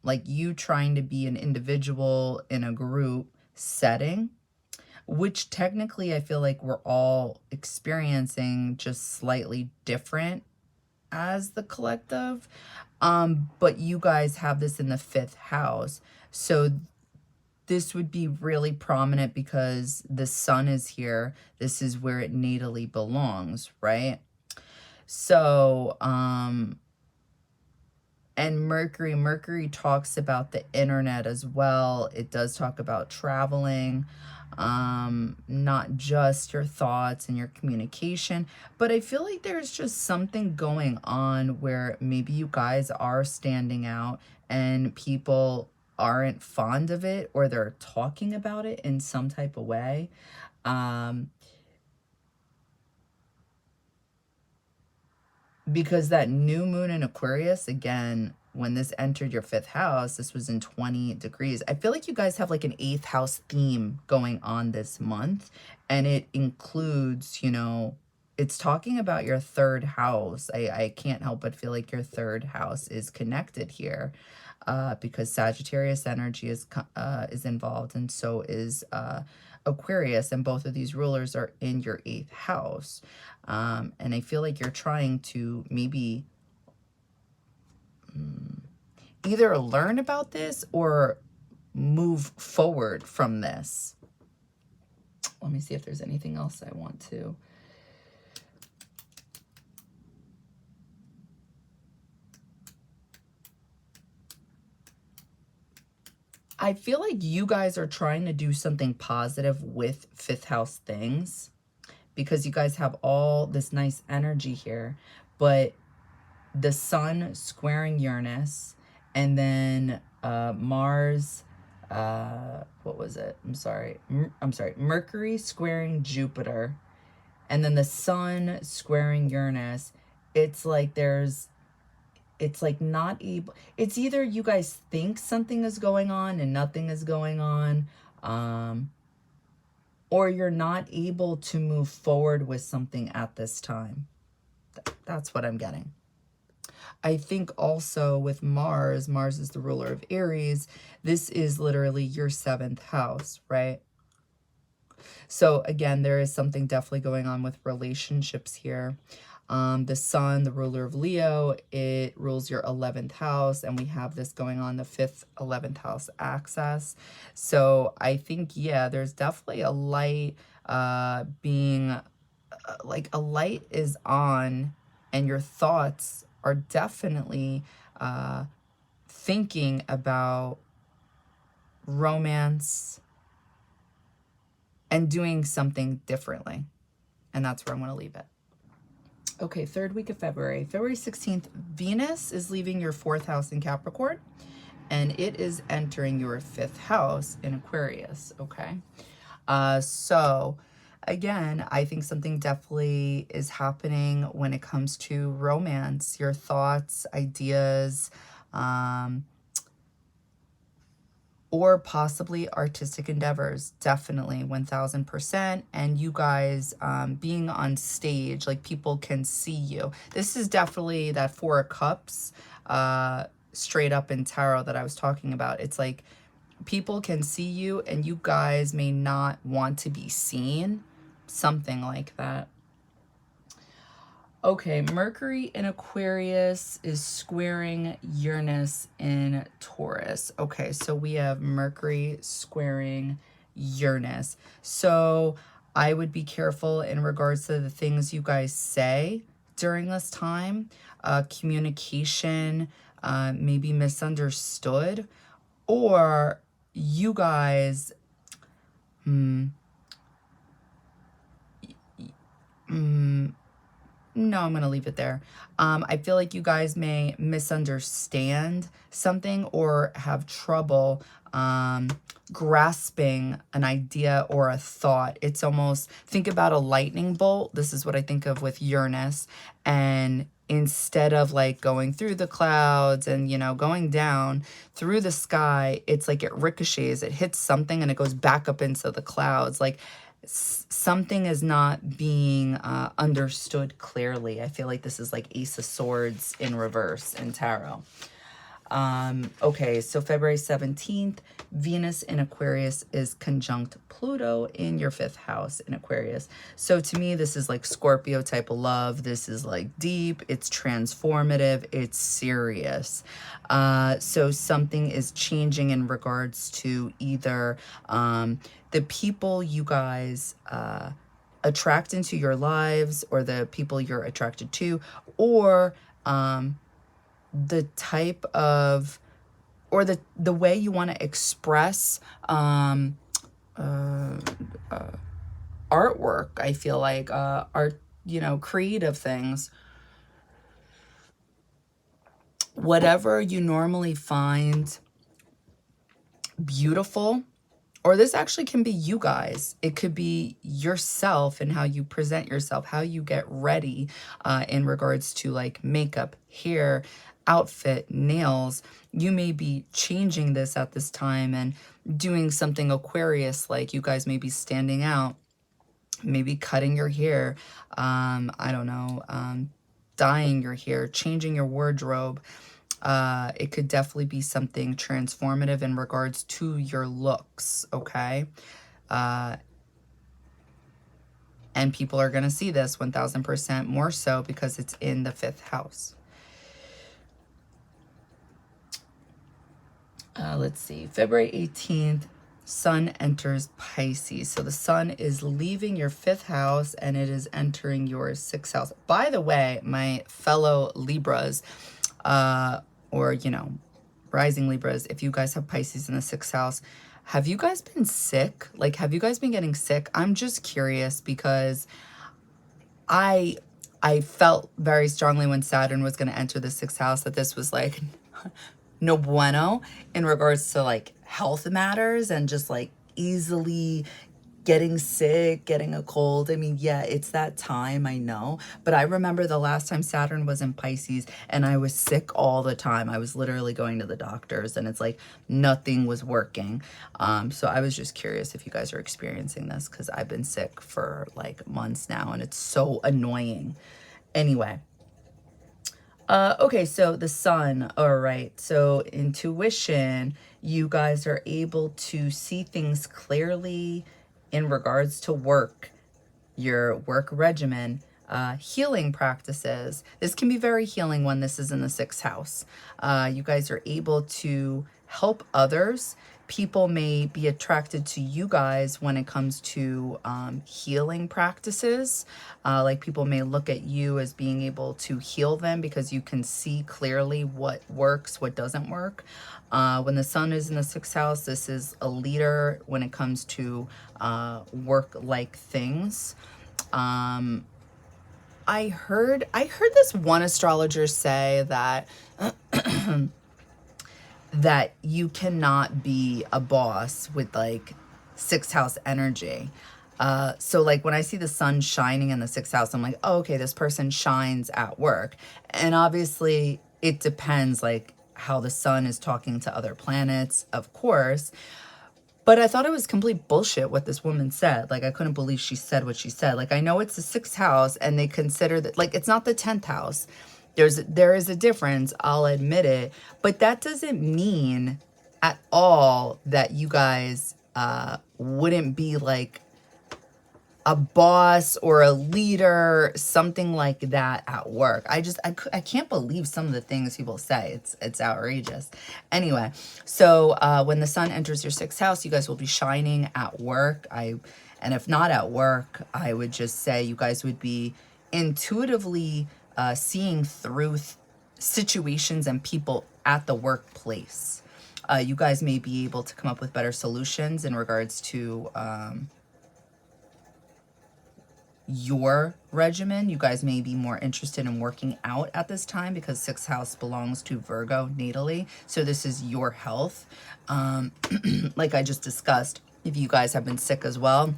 like you trying to be an individual in a group setting, which technically I feel like we're all experiencing, just slightly different as the collective. But you guys have this in the 5th house. So this would be really prominent because the sun is here. This is where it natally belongs, right? So, and Mercury talks about the internet as well. It does talk about traveling, not just your thoughts and your communication, but I feel like there's just something going on where maybe you guys are standing out and people aren't fond of it, or they're talking about it in some type of way. Because that new moon in Aquarius, again, when this entered your 5th house, this was in 20 degrees. I feel like you guys have like an 8th house theme going on this month. And it includes, you know, it's talking about your 3rd house. I can't help but feel like your 3rd house is connected here. Because Sagittarius energy is involved, and so is Aquarius, and both of these rulers are in your 8th house. And I feel like you're trying to maybe either learn about this or move forward from this. Let me see if there's anything else I want to. I feel like you guys are trying to do something positive with 5th house things, because you guys have all this nice energy here, but the sun squaring Uranus, and then Mars what was it? I'm sorry. Mercury squaring Jupiter, and then the sun squaring Uranus. It's like it's like not able, it's either you guys think something is going on and nothing is going on, or you're not able to move forward with something at this time. That's what I'm getting. I think also with Mars is the ruler of Aries. This is literally your 7th house, right? So again, there is something definitely going on with relationships here. The sun, the ruler of Leo, it rules your 11th house, and we have this going on the 5th, 11th house axis. So I think, yeah, there's definitely a light being, like a light is on, and your thoughts are definitely thinking about romance and doing something differently. And that's where I'm going to leave it. Okay, 3rd week of February. February 16th, Venus is leaving your 4th house in Capricorn, and it is entering your 5th house in Aquarius, okay? So, again, I think something definitely is happening when it comes to romance, your thoughts, ideas, or possibly artistic endeavors. Definitely 1000%. And you guys being on stage, like people can see you. This is definitely that 4 of Cups straight up in tarot that I was talking about. It's like people can see you and you guys may not want to be seen. Something like that. Okay, Mercury in Aquarius is squaring Uranus in Taurus. Okay, so we have Mercury squaring Uranus. So I would be careful in regards to the things you guys say during this time. Communication may be misunderstood, or you guys... No, I'm going to leave it there. I feel like you guys may misunderstand something or have trouble grasping an idea or a thought. It's almost, think about a lightning bolt. This is what I think of with Uranus. And instead of like going through the clouds and, you know, going down through the sky, it's like it ricochets, it hits something and it goes back up into the clouds. Like, something is not being understood clearly. I feel like this is like Ace of Swords in reverse in tarot. Okay, so February 17th, Venus in Aquarius is conjunct Pluto in your 5th house in Aquarius. So to me, this is like Scorpio type of love. This is like deep, it's transformative, it's serious. So something is changing in regards to either the people you guys attract into your lives, or the people you're attracted to, or the type of, or the way you want to express artwork. I feel like art, you know, creative things. Whatever you normally find beautiful, or this actually can be you guys. It could be yourself and how you present yourself, how you get ready in regards to like makeup, hair, outfit, nails. You may be changing this at this time and doing something Aquarius, like you guys may be standing out, maybe cutting your hair, I don't know, dyeing your hair, changing your wardrobe. It could definitely be something transformative in regards to your looks, okay? And people are going to see this 1000% more so because it's in the 5th house. Let's see, February 18th, Sun enters Pisces. So the Sun is leaving your 5th house and it is entering your 6th house. By the way, my fellow Libras, or, you know, rising Libras, if you guys have Pisces in the 6th house, have you guys been sick? Like, have you guys been getting sick? I'm just curious because I felt very strongly when Saturn was going to enter the 6th house that this was like no bueno in regards to like health matters and just like easily getting sick, getting a cold. I mean, yeah, it's that time, I know. But I remember the last time Saturn was in Pisces and I was sick all the time. I was literally going to the doctors and it's like nothing was working. So I was just curious if you guys are experiencing this because I've been sick for like months now and it's so annoying. Anyway. Okay, so the sun. All right, so intuition, you guys are able to see things clearly in regards to work, your work regimen, healing practices. This can be very healing when this is in the sixth house. You guys are able to help others. People may be attracted to you guys when it comes to healing practices. Like people may look at you as being able to heal them because you can see clearly what works, what doesn't work. When the sun is in the sixth house, this is a leader when it comes to work-like things. I heard this one astrologer say that that you cannot be a boss with like sixth house energy. So like when I see the sun shining in the sixth house, I'm like, oh, okay, this person shines at work. And obviously it depends like how the sun is talking to other planets, of course. But I thought it was complete bullshit what this woman said. Like, I couldn't believe she said what she said. Like, I know it's the sixth house and they consider that, like, it's not the 10th house. There is a difference, I'll admit it. But that doesn't mean at all that you guys wouldn't be, like, a boss or a leader, something like that at work. I can't believe some of the things people say. It's outrageous. Anyway, so when the sun enters your sixth house, you guys will be shining at work. And if not at work, I would just say you guys would be intuitively seeing through situations and people at the workplace. You guys may be able to come up with better solutions in regards to your regimen. You guys may be more interested in working out at this time because sixth house belongs to Virgo natally. So this is your health. Like I just discussed, if you guys have been sick as well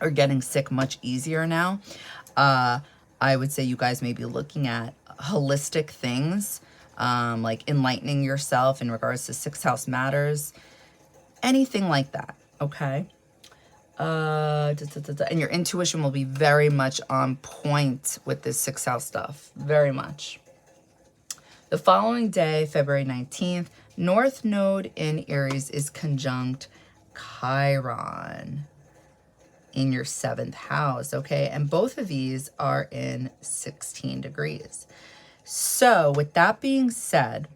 or getting sick much easier now, I would say you guys may be looking at holistic things, like enlightening yourself in regards to sixth house matters, anything like that. Okay. And your intuition will be very much on point with this sixth house stuff. Very much. The following day, February 19th, North Node in Aries is conjunct Chiron in your 7th house, okay? And both of these are in 16 degrees. So with that being said,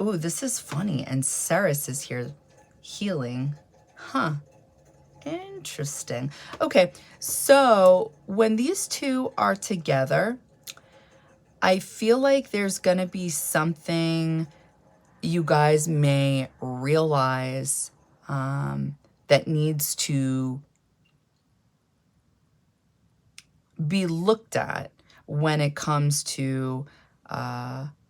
ooh, this is funny. And Ceres is here healing. Huh. Interesting. Okay, so when these two are together, I feel like there's going to be something you guys may realize that needs to be looked at when it comes to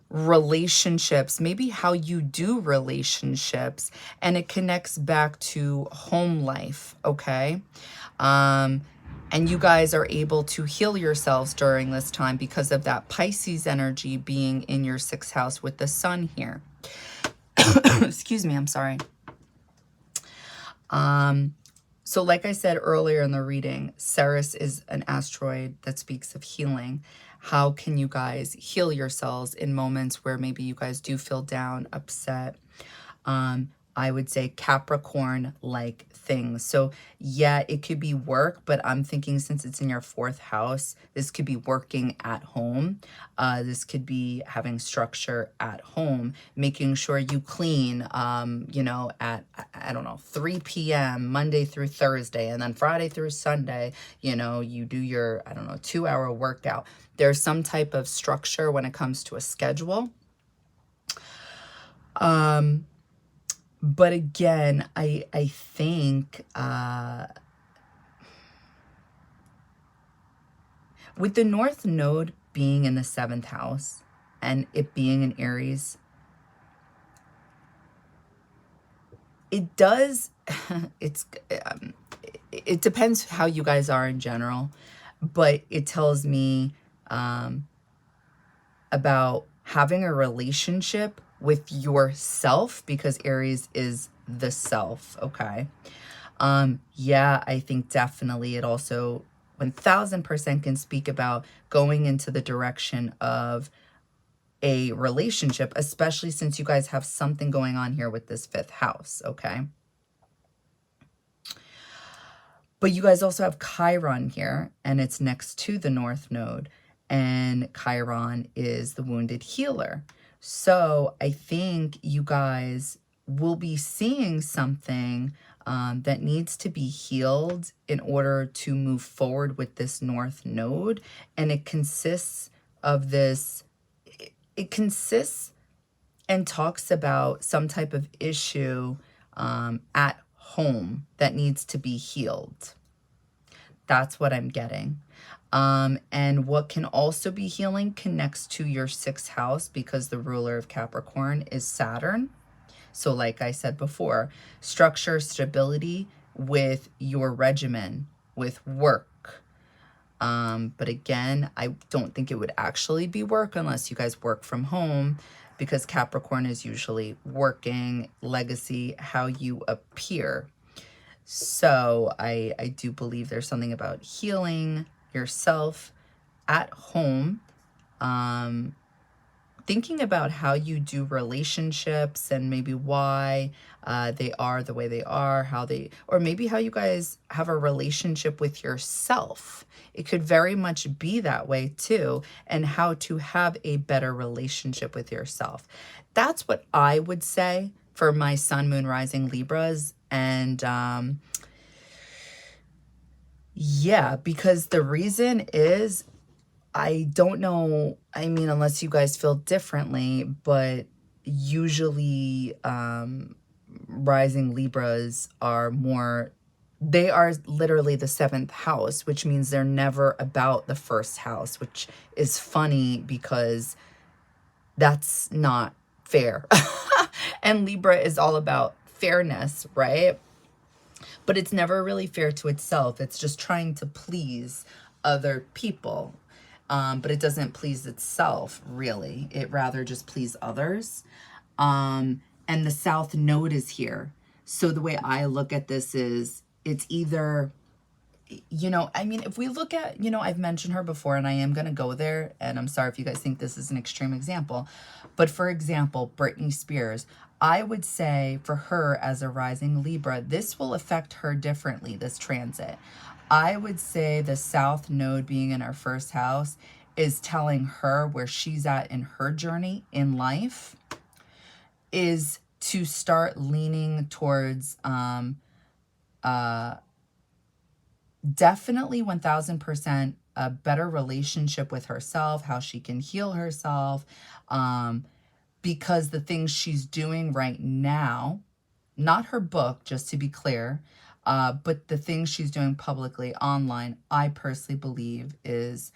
relationships, maybe how you do relationships, and it connects back to home life, okay? And you guys are able to heal yourselves during this time because of that Pisces energy being in your 6th house with the sun here. Excuse me, I'm sorry. So like I said earlier in the reading, Ceres is an asteroid that speaks of healing. How can you guys heal yourselves in moments where maybe you guys do feel down, upset? I would say Capricorn-like things. So yeah, it could be work, but I'm thinking since it's in your 4th house, this could be working at home. This could be having structure at home, making sure you clean, you know, at, I don't know, 3 p.m. Monday through Thursday, and then Friday through Sunday, you know, you do your, I don't know, 2-hour workout. There's some type of structure when it comes to a schedule. But again, I think with the North Node being in the 7th house and it being in Aries, it does, it depends how you guys are in general, but it tells me about having a relationship with yourself, because Aries is the self, okay? Yeah, I think definitely it also 1000% can speak about going into the direction of a relationship, especially since you guys have something going on here with this 5th house, okay? But you guys also have Chiron here, and it's next to the North Node, and Chiron is the wounded healer. So I think you guys will be seeing something that needs to be healed in order to move forward with this North Node. And it consists of this, it consists and talks about some type of issue at home that needs to be healed. That's what I'm getting. And what can also be healing connects to your 6th house, because the ruler of Capricorn is Saturn. So like I said before, structure, stability with your regimen, with work. But again, I don't think it would actually be work unless you guys work from home, because Capricorn is usually working, legacy, how you appear. So I do believe there's something about healing yourself at home, thinking about how you do relationships and maybe why they are the way they are, or maybe how you guys have a relationship with yourself. It could very much be that way too, and how to have a better relationship with yourself. That's what I would say for my Sun, Moon, Rising Libras. And yeah, because the reason is, I don't know, I mean, unless you guys feel differently, but usually rising Libras are more, they are literally the 7th house, which means they're never about the 1st house, which is funny because that's not fair. And Libra is all about fairness, right? But it's never really fair to itself. It's just trying to please other people. But it doesn't please itself, really. It rather just please others. And the South Node is here. So the way I look at this is, it's either, you know, I mean, if we look at, you know, I've mentioned her before, and I am going to go there, and I'm sorry if you guys think this is an extreme example. But for example, Britney Spears, I would say for her as a rising Libra, this will affect her differently, this transit. I would say the South Node being in her 1st house is telling her where she's at in her journey in life, is to start leaning towards definitely 1000% a better relationship with herself, how she can heal herself, because the things she's doing right now, not her book, just to be clear, but the things she's doing publicly online, I personally believe is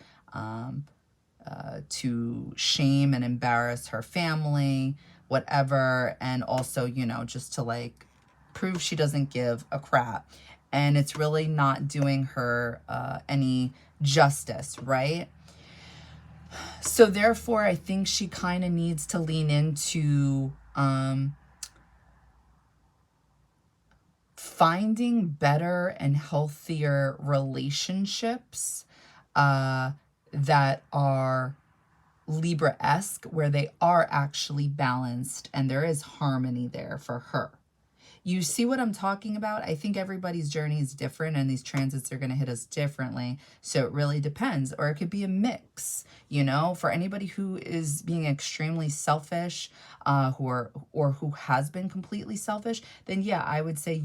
to shame and embarrass her family, whatever, and also, you know, just to like prove she doesn't give a crap. And it's really not doing her any justice, right? So therefore, I think she kind of needs to lean into finding better and healthier relationships that are Libra-esque, where they are actually balanced and there is harmony there for her. You see what I'm talking about? I think everybody's journey is different, and these transits are going to hit us differently. So it really depends. Or it could be a mix, you know, for anybody who is being extremely selfish, who has been completely selfish, then yeah, I would say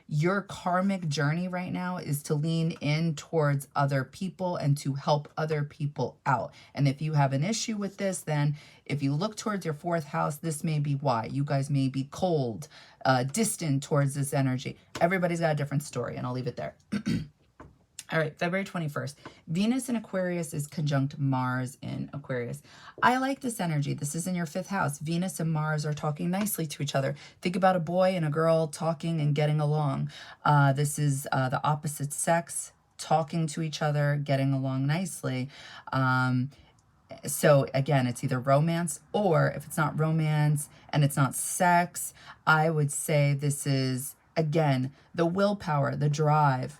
your karmic journey right now is to lean in towards other people and to help other people out. And if you have an issue with this, then if you look towards your 4th house, this may be why. You guys may be cold, distant towards this energy. Everybody's got a different story, and I'll leave it there. All right, February 21st. Venus in Aquarius is conjunct Mars in Aquarius. I like this energy. This is in your 5th house. Venus and Mars are talking nicely to each other. Think about a boy and a girl talking and getting along. This is the opposite sex talking to each other, getting along nicely. So again, it's either romance, or if it's not romance and it's not sex, I would say this is, again, the willpower, the drive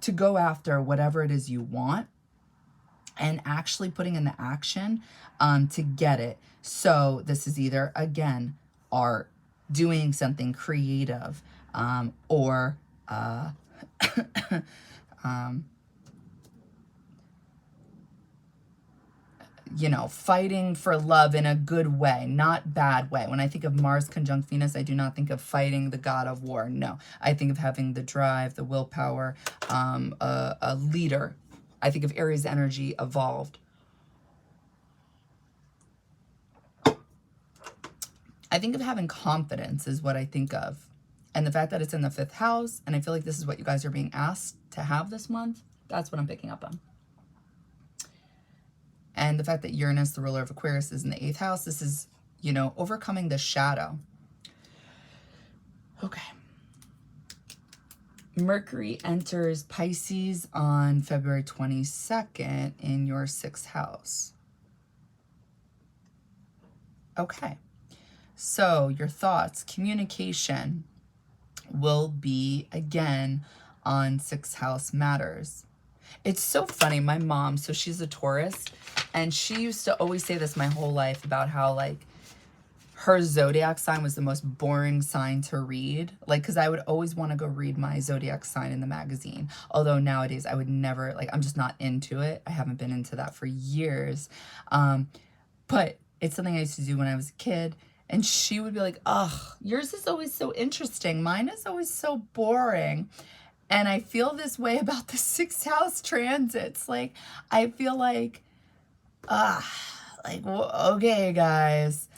to go after whatever it is you want and actually putting in the action to get it. So this is either, again, art, doing something creative, or you know, fighting for love in a good way, not bad way. When I think of Mars conjunct Venus, I do not think of fighting the god of war. No, I think of having the drive, the willpower, a leader. I think of Aries energy evolved. I think of having confidence is what I think of. And the fact that it's in the 5th house, and I feel like this is what you guys are being asked to have this month, that's what I'm picking up on. And the fact that Uranus, the ruler of Aquarius, is in the 8th house, this is, you know, overcoming the shadow. Okay. Mercury enters Pisces on February 22nd in your 6th house. Okay. So your thoughts, communication will be, again, on 6th house matters. It's so funny. My mom, so she's a Taurus, and she used to always say this my whole life about how, like, her zodiac sign was the most boring sign to read. Like, because I would always want to go read my zodiac sign in the magazine. Although nowadays I would never, like, I'm just not into it. I haven't been into that for years. But it's something I used to do when I was a kid. And she would be like, ugh, yours is always so interesting. Mine is always so boring. And I feel this way about the 6th house transits. Like, I feel like, okay, guys,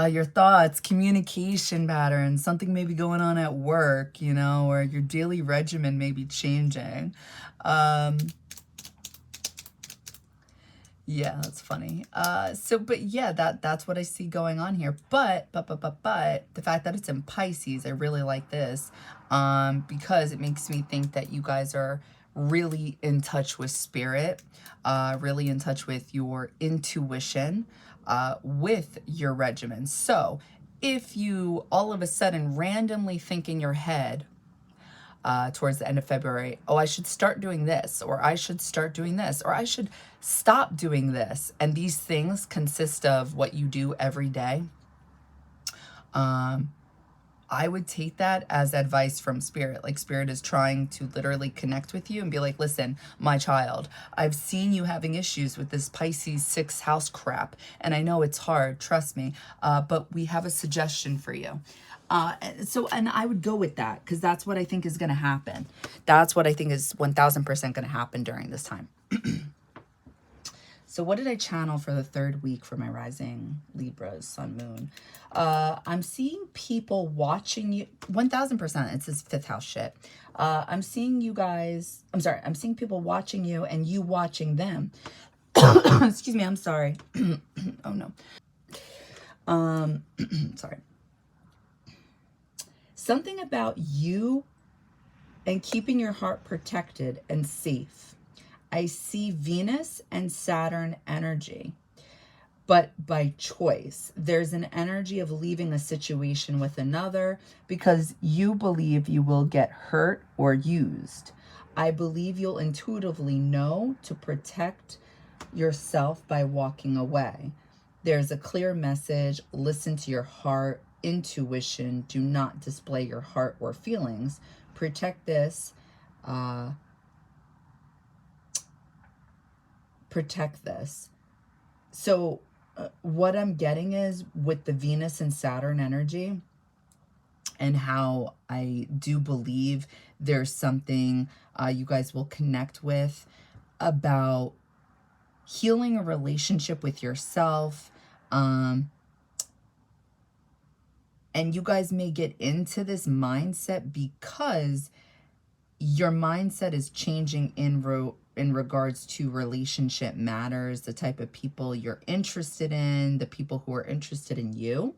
your thoughts, communication patterns, something may be going on at work, you know, or your daily regimen may be changing. Yeah, that's funny. But yeah, that's what I see going on here. But the fact that it's in Pisces, I really like this, because it makes me think that you guys are really in touch with spirit, really in touch with your intuition, with your regimen. So if you all of a sudden randomly think in your head, towards the end of February, oh, I should start doing this, or I should start doing this, or I should stop doing this. And these things consist of what you do every day. I would take that as advice from spirit. Like, spirit is trying to literally connect with you and be like, listen, my child, I've seen you having issues with this Pisces 6th house crap. And I know it's hard, trust me, but we have a suggestion for you. And I would go with that, because that's what I think is going to happen. That's what I think is 1000% going to happen during this time. So what did I channel for the 3rd week for my rising Libras, sun, moon? I'm seeing people watching you. 1000%. It's this 5th house shit. I'm seeing you guys. I'm sorry. I'm seeing people watching you and you watching them. Excuse me. I'm sorry. Oh no. Sorry. Something about you and keeping your heart protected and safe. I see Venus and Saturn energy, but by choice. There's an energy of leaving a situation with another because you believe you will get hurt or used. I believe you'll intuitively know to protect yourself by walking away. There's a clear message. Listen to your heart, intuition. Do not display your heart or feelings. Protect this. Protect this. So what I'm getting is with the Venus and Saturn energy, and how I do believe there's something you guys will connect with about healing a relationship with yourself. And you guys may get into this mindset because your mindset is changing in regards to relationship matters, the type of people you're interested in, the people who are interested in you.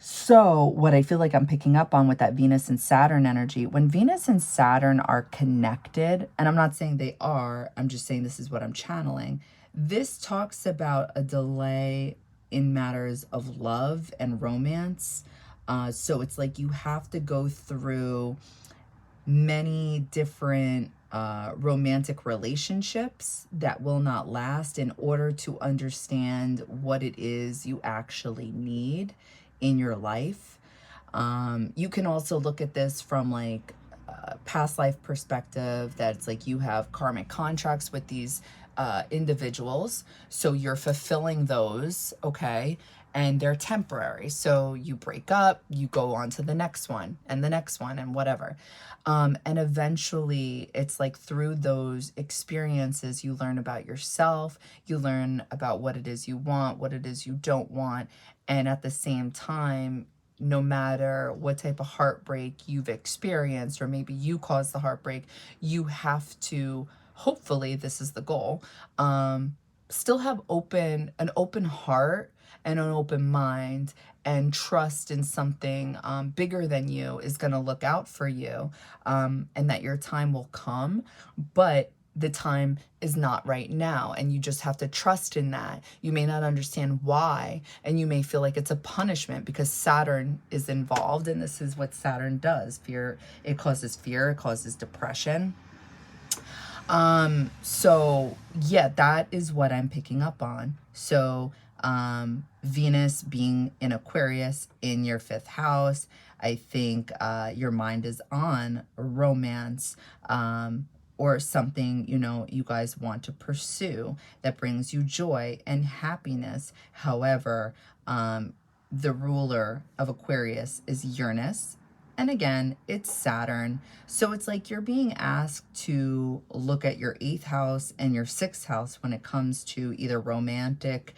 So what I feel like I'm picking up on with that Venus and Saturn energy, when Venus and Saturn are connected, and I'm not saying they are, I'm just saying this is what I'm channeling. This talks about a delay in matters of love and romance. So it's like you have to go through many different romantic relationships that will not last in order to understand what it is you actually need in your life. You can also look at this from like a past life perspective, that it's like you have karmic contracts with these individuals, so you're fulfilling those, okay, and they're temporary. So you break up, you go on to the next one and the next one and whatever. And eventually it's like through those experiences, you learn about yourself, you learn about what it is you want, what it is you don't want. And at the same time, no matter what type of heartbreak you've experienced, or maybe you caused the heartbreak, you have to, hopefully this is the goal, still have an open heart and an open mind, and trust in something bigger than you is going to look out for you, and that your time will come. But the time is not right now, and you just have to trust in that. You may not understand why, and you may feel like it's a punishment because Saturn is involved, and this is what Saturn does. Fear, it causes depression. So yeah, that is what I'm picking up on. So Venus being in Aquarius in your 5th house, I think your mind is on romance, or something, you know, you guys want to pursue that brings you joy and happiness. However, the ruler of Aquarius is Uranus. And again, it's Saturn. So it's like you're being asked to look at your 8th house and your 6th house when it comes to either romantic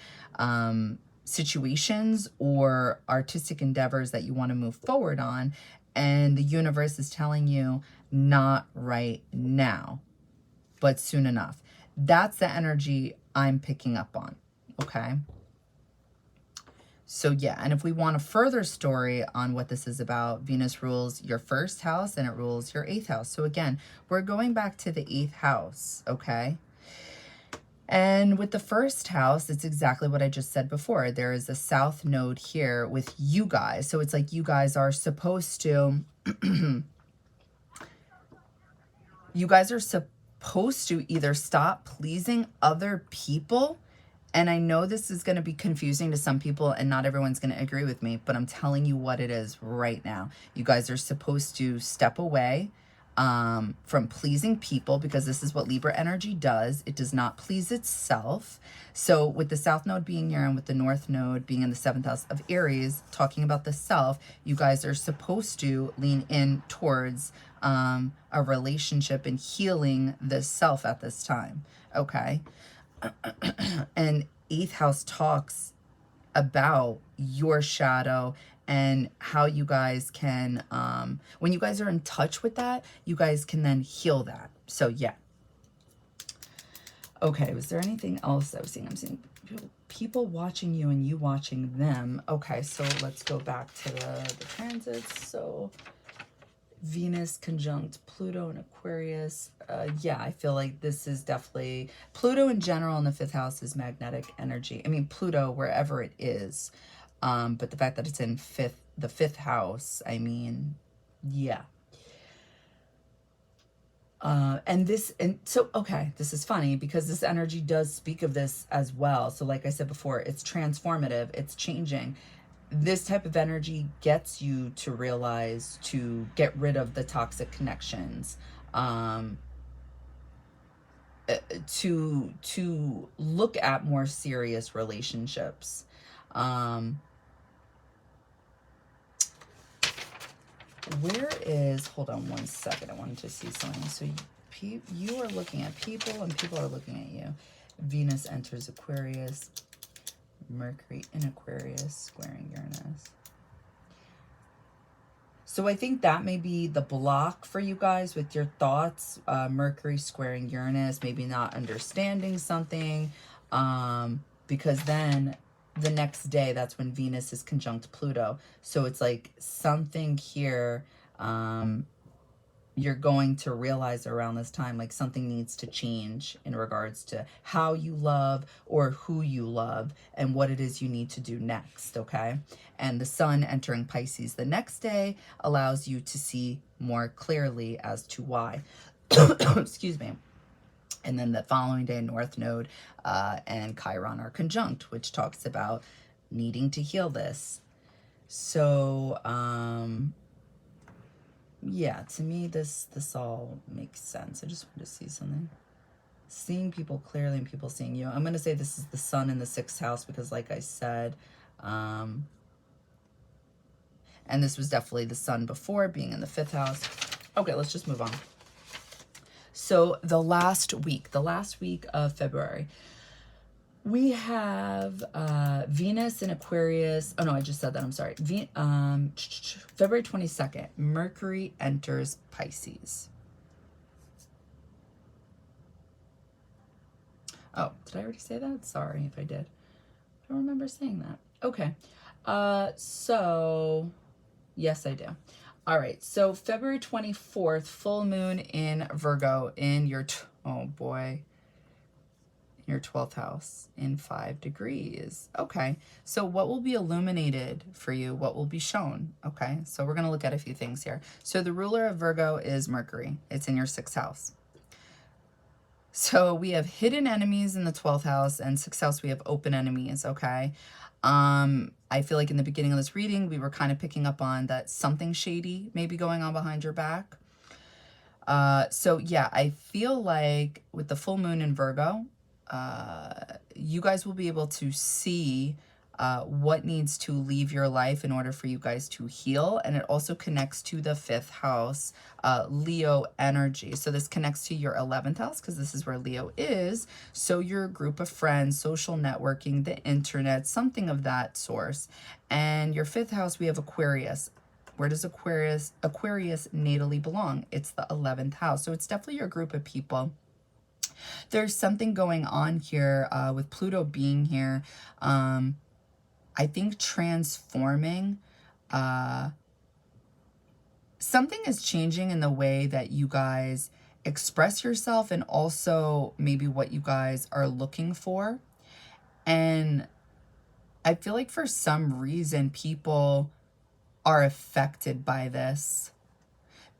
situations or artistic endeavors that you want to move forward on. And the universe is telling you, not right now, but soon enough. That's the energy I'm picking up on, okay? So yeah, and if we want a further story on what this is about, Venus rules your 1st house and it rules your 8th house. So again, we're going back to the 8th house, okay? And with the 1st house, it's exactly what I just said before. There is a south node here with you guys. So it's like you guys are supposed to... you guys are supposed to either stop pleasing other people. And I know this is going to be confusing to some people and not everyone's going to agree with me, but I'm telling you what it is right now. You guys are supposed to step away from pleasing people, because this is what Libra energy does. It does not please itself. So with the South Node being here and with the North Node being in the 7th house of Aries, talking about the self, you guys are supposed to lean in towards a relationship and healing the self at this time, okay? And 8th house talks about your shadow and how you guys can, when you guys are in touch with that, you guys can then heal that. So yeah. Okay, was there anything else I was seeing? I'm seeing people watching you and you watching them. Okay, so let's go back to the transits. So Venus conjunct Pluto and Aquarius. Yeah, I feel like this is definitely... Pluto in general in the 5th house is magnetic energy. I mean, Pluto, wherever it is. But the fact that it's in the 5th house, I mean, yeah. Okay, this is funny because this energy does speak of this as well. So like I said before, it's transformative, it's changing. This type of energy gets you to realize to get rid of the toxic connections, to look at more serious relationships. Where is, hold on one second, I wanted to see something. So you are looking at people and people are looking at you. Venus enters Aquarius, Mercury in Aquarius, squaring Uranus. So I think that may be the block for you guys with your thoughts. Mercury squaring Uranus, maybe not understanding something. Because then the next day, that's when Venus is conjunct Pluto. So it's like something here, you're going to realize around this time, like something needs to change in regards to how you love or who you love and what it is you need to do next, okay? And the sun entering Pisces the next day allows you to see more clearly as to why. Excuse me. And then the following day, North Node and Chiron are conjunct, which talks about needing to heal this. So, yeah, to me, this all makes sense. I just wanted to see something. Seeing people clearly and people seeing you. I'm going to say this is the sun in the 6th house because, like I said, and this was definitely the sun before being in the 5th house. Okay, let's just move on. So the last week of February, we have Venus in Aquarius. Oh, no, I just said that. I'm sorry. February 22nd, Mercury enters Pisces. Oh, did I already say that? Sorry if I did. I don't remember saying that. Okay. So, yes, I do. All right. So, February 24th, full moon in Virgo in your... oh, boy. Your 12th house in 5 degrees. Okay, so what will be illuminated for you? What will be shown? Okay, so we're going to look at a few things here. So the ruler of Virgo is Mercury. It's in your 6th house. So we have hidden enemies in the 12th house, and 6th house we have open enemies, okay? I feel like in the beginning of this reading, we were kind of picking up on that something shady may be going on behind your back. So yeah, I feel like with the full moon in Virgo, you guys will be able to see what needs to leave your life in order for you guys to heal. And it also connects to the 5th house, Leo energy. So this connects to your 11th house because this is where Leo is. So your group of friends, social networking, the internet, something of that source. And your 5th house, we have Aquarius. Where does Aquarius natally belong? It's the 11th house. So it's definitely your group of people. There's something going on here with Pluto being here. I think transforming. Something is changing in the way that you guys express yourself and also maybe what you guys are looking for. And I feel like for some reason people are affected by this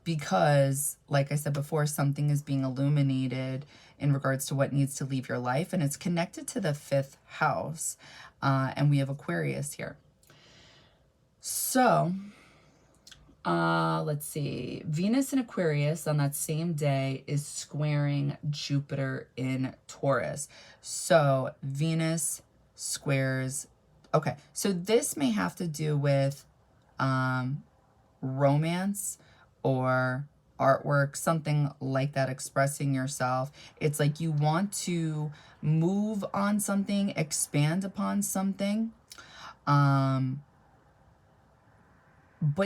because, like I said before, something is being illuminated in regards to what needs to leave your life, and it's connected to the 5th house, and we have Aquarius here. So, let's see. Venus in Aquarius on that same day is squaring Jupiter in Taurus. So, Venus squares... okay, so this may have to do with romance or artwork, something like that, expressing yourself. It's like you want to move on something, expand upon something. But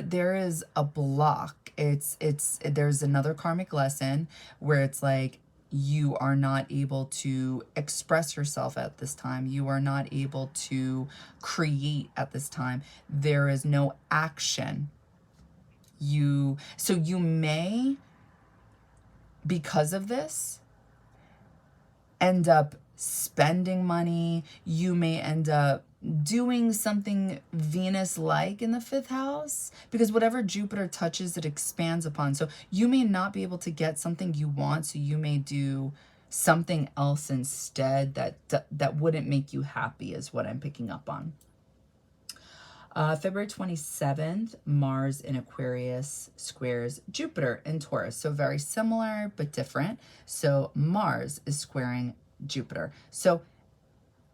there is a block. There's another karmic lesson where it's like you are not able to express yourself at this time. You are not able to create at this time. There is no action. So you may, because of this, end up spending money. You may end up doing something Venus-like in the 5th house, because whatever Jupiter touches, it expands upon. So you may not be able to get something you want, so you may do something else instead that wouldn't make you happy, is what I'm picking up on. February 27th, Mars in Aquarius squares Jupiter in Taurus. So very similar, but different. So Mars is squaring Jupiter. So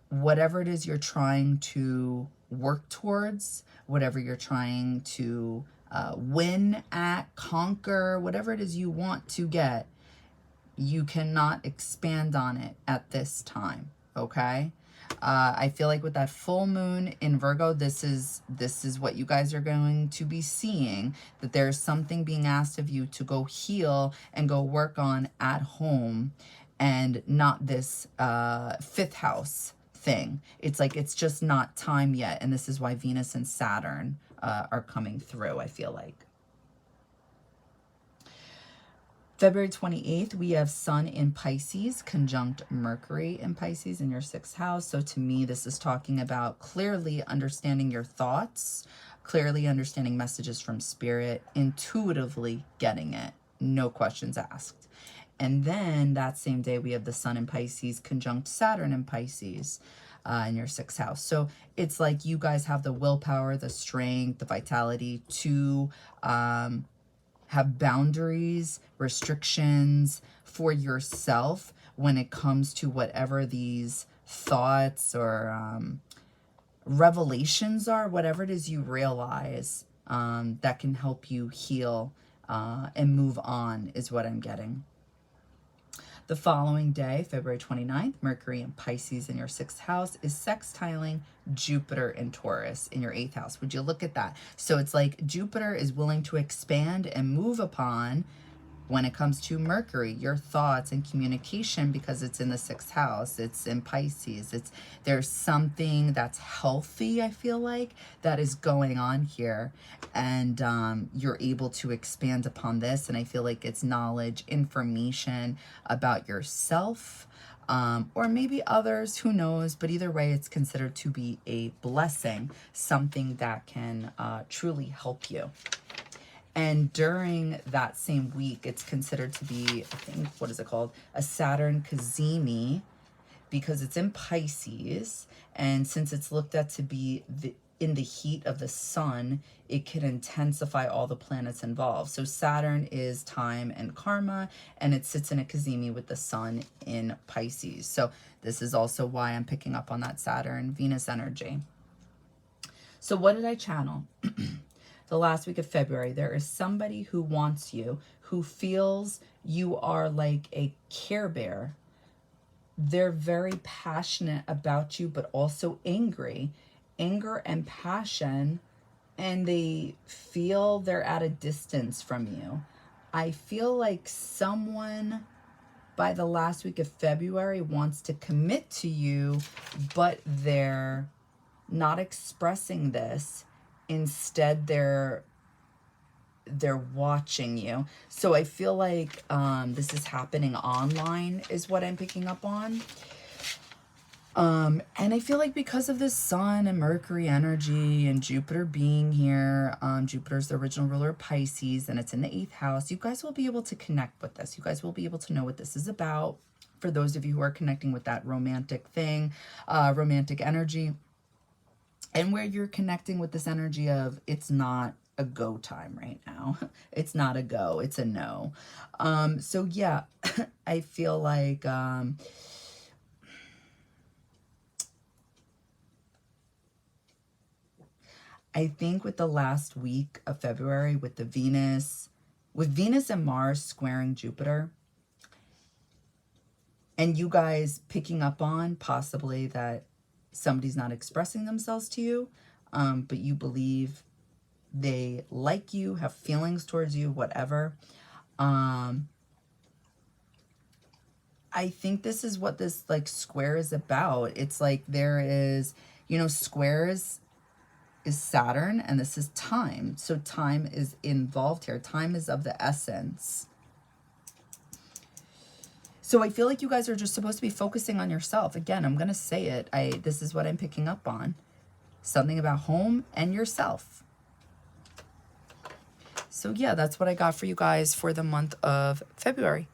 whatever it is you're trying to work towards, whatever you're trying to win at, conquer, whatever it is you want to get, you cannot expand on it at this time, okay? I feel like with that full moon in Virgo, this is what you guys are going to be seeing, that there's something being asked of you to go heal and go work on at home, and not this fifth house thing. It's like it's just not time yet, and this is why Venus and Saturn are coming through, I feel like. February 28th, we have Sun in Pisces, conjunct Mercury in Pisces in your 6th house. So to me, this is talking about clearly understanding your thoughts, clearly understanding messages from spirit, intuitively getting it, no questions asked. And then that same day, we have the Sun in Pisces, conjunct Saturn in Pisces in your 6th house. So it's like you guys have the willpower, the strength, the vitality to have boundaries, restrictions for yourself when it comes to whatever these thoughts or revelations are, whatever it is you realize that can help you heal and move on is what I'm getting. The following day, February 29th, Mercury in Pisces in your 6th house is sextiling Jupiter in Taurus in your 8th house. Would you look at that? So it's like Jupiter is willing to expand and move upon, when it comes to Mercury, your thoughts and communication, because it's in the 6th house, it's in Pisces. There's something that's healthy, I feel like, that is going on here, and you're able to expand upon this, and I feel like it's knowledge, information about yourself, or maybe others, who knows, but either way, it's considered to be a blessing, something that can truly help you. And during that same week, it's considered to be, I think, what is it called? A Saturn cazimi, because it's in Pisces. And since it's looked at to be in the heat of the sun, it can intensify all the planets involved. So Saturn is time and karma, and it sits in a cazimi with the sun in Pisces. So this is also why I'm picking up on that Saturn-Venus energy. So what did I channel? The last week of February, there is somebody who wants you, who feels you are like a Care Bear. They're very passionate about you, but also angry. Anger and passion, and they feel they're at a distance from you. I feel like someone by the last week of February wants to commit to you, but they're not expressing this. Instead, they're watching you. So I feel like this is happening online is what I'm picking up on. And I feel like because of this Sun and Mercury energy and Jupiter being here, Jupiter's the original ruler of Pisces, and it's in the 8th house, you guys will be able to connect with this. You guys will be able to know what this is about. For those of you who are connecting with that romantic thing, romantic energy, and where you're connecting with this energy of it's not a go time right now. It's not a go, it's a no. So yeah, I feel like I think with the last week of February, with Venus and Mars squaring Jupiter, and you guys picking up on possibly that somebody's not expressing themselves to you, but you believe they like you, have feelings towards you, whatever. I think this is what this like square is about. It's like there is, you know, squares is Saturn, and this is time. So time is involved here. Time is of the essence. So I feel like you guys are just supposed to be focusing on yourself. Again, I'm going to say it. This is what I'm picking up on. Something about home and yourself. So yeah, that's what I got for you guys for the month of February.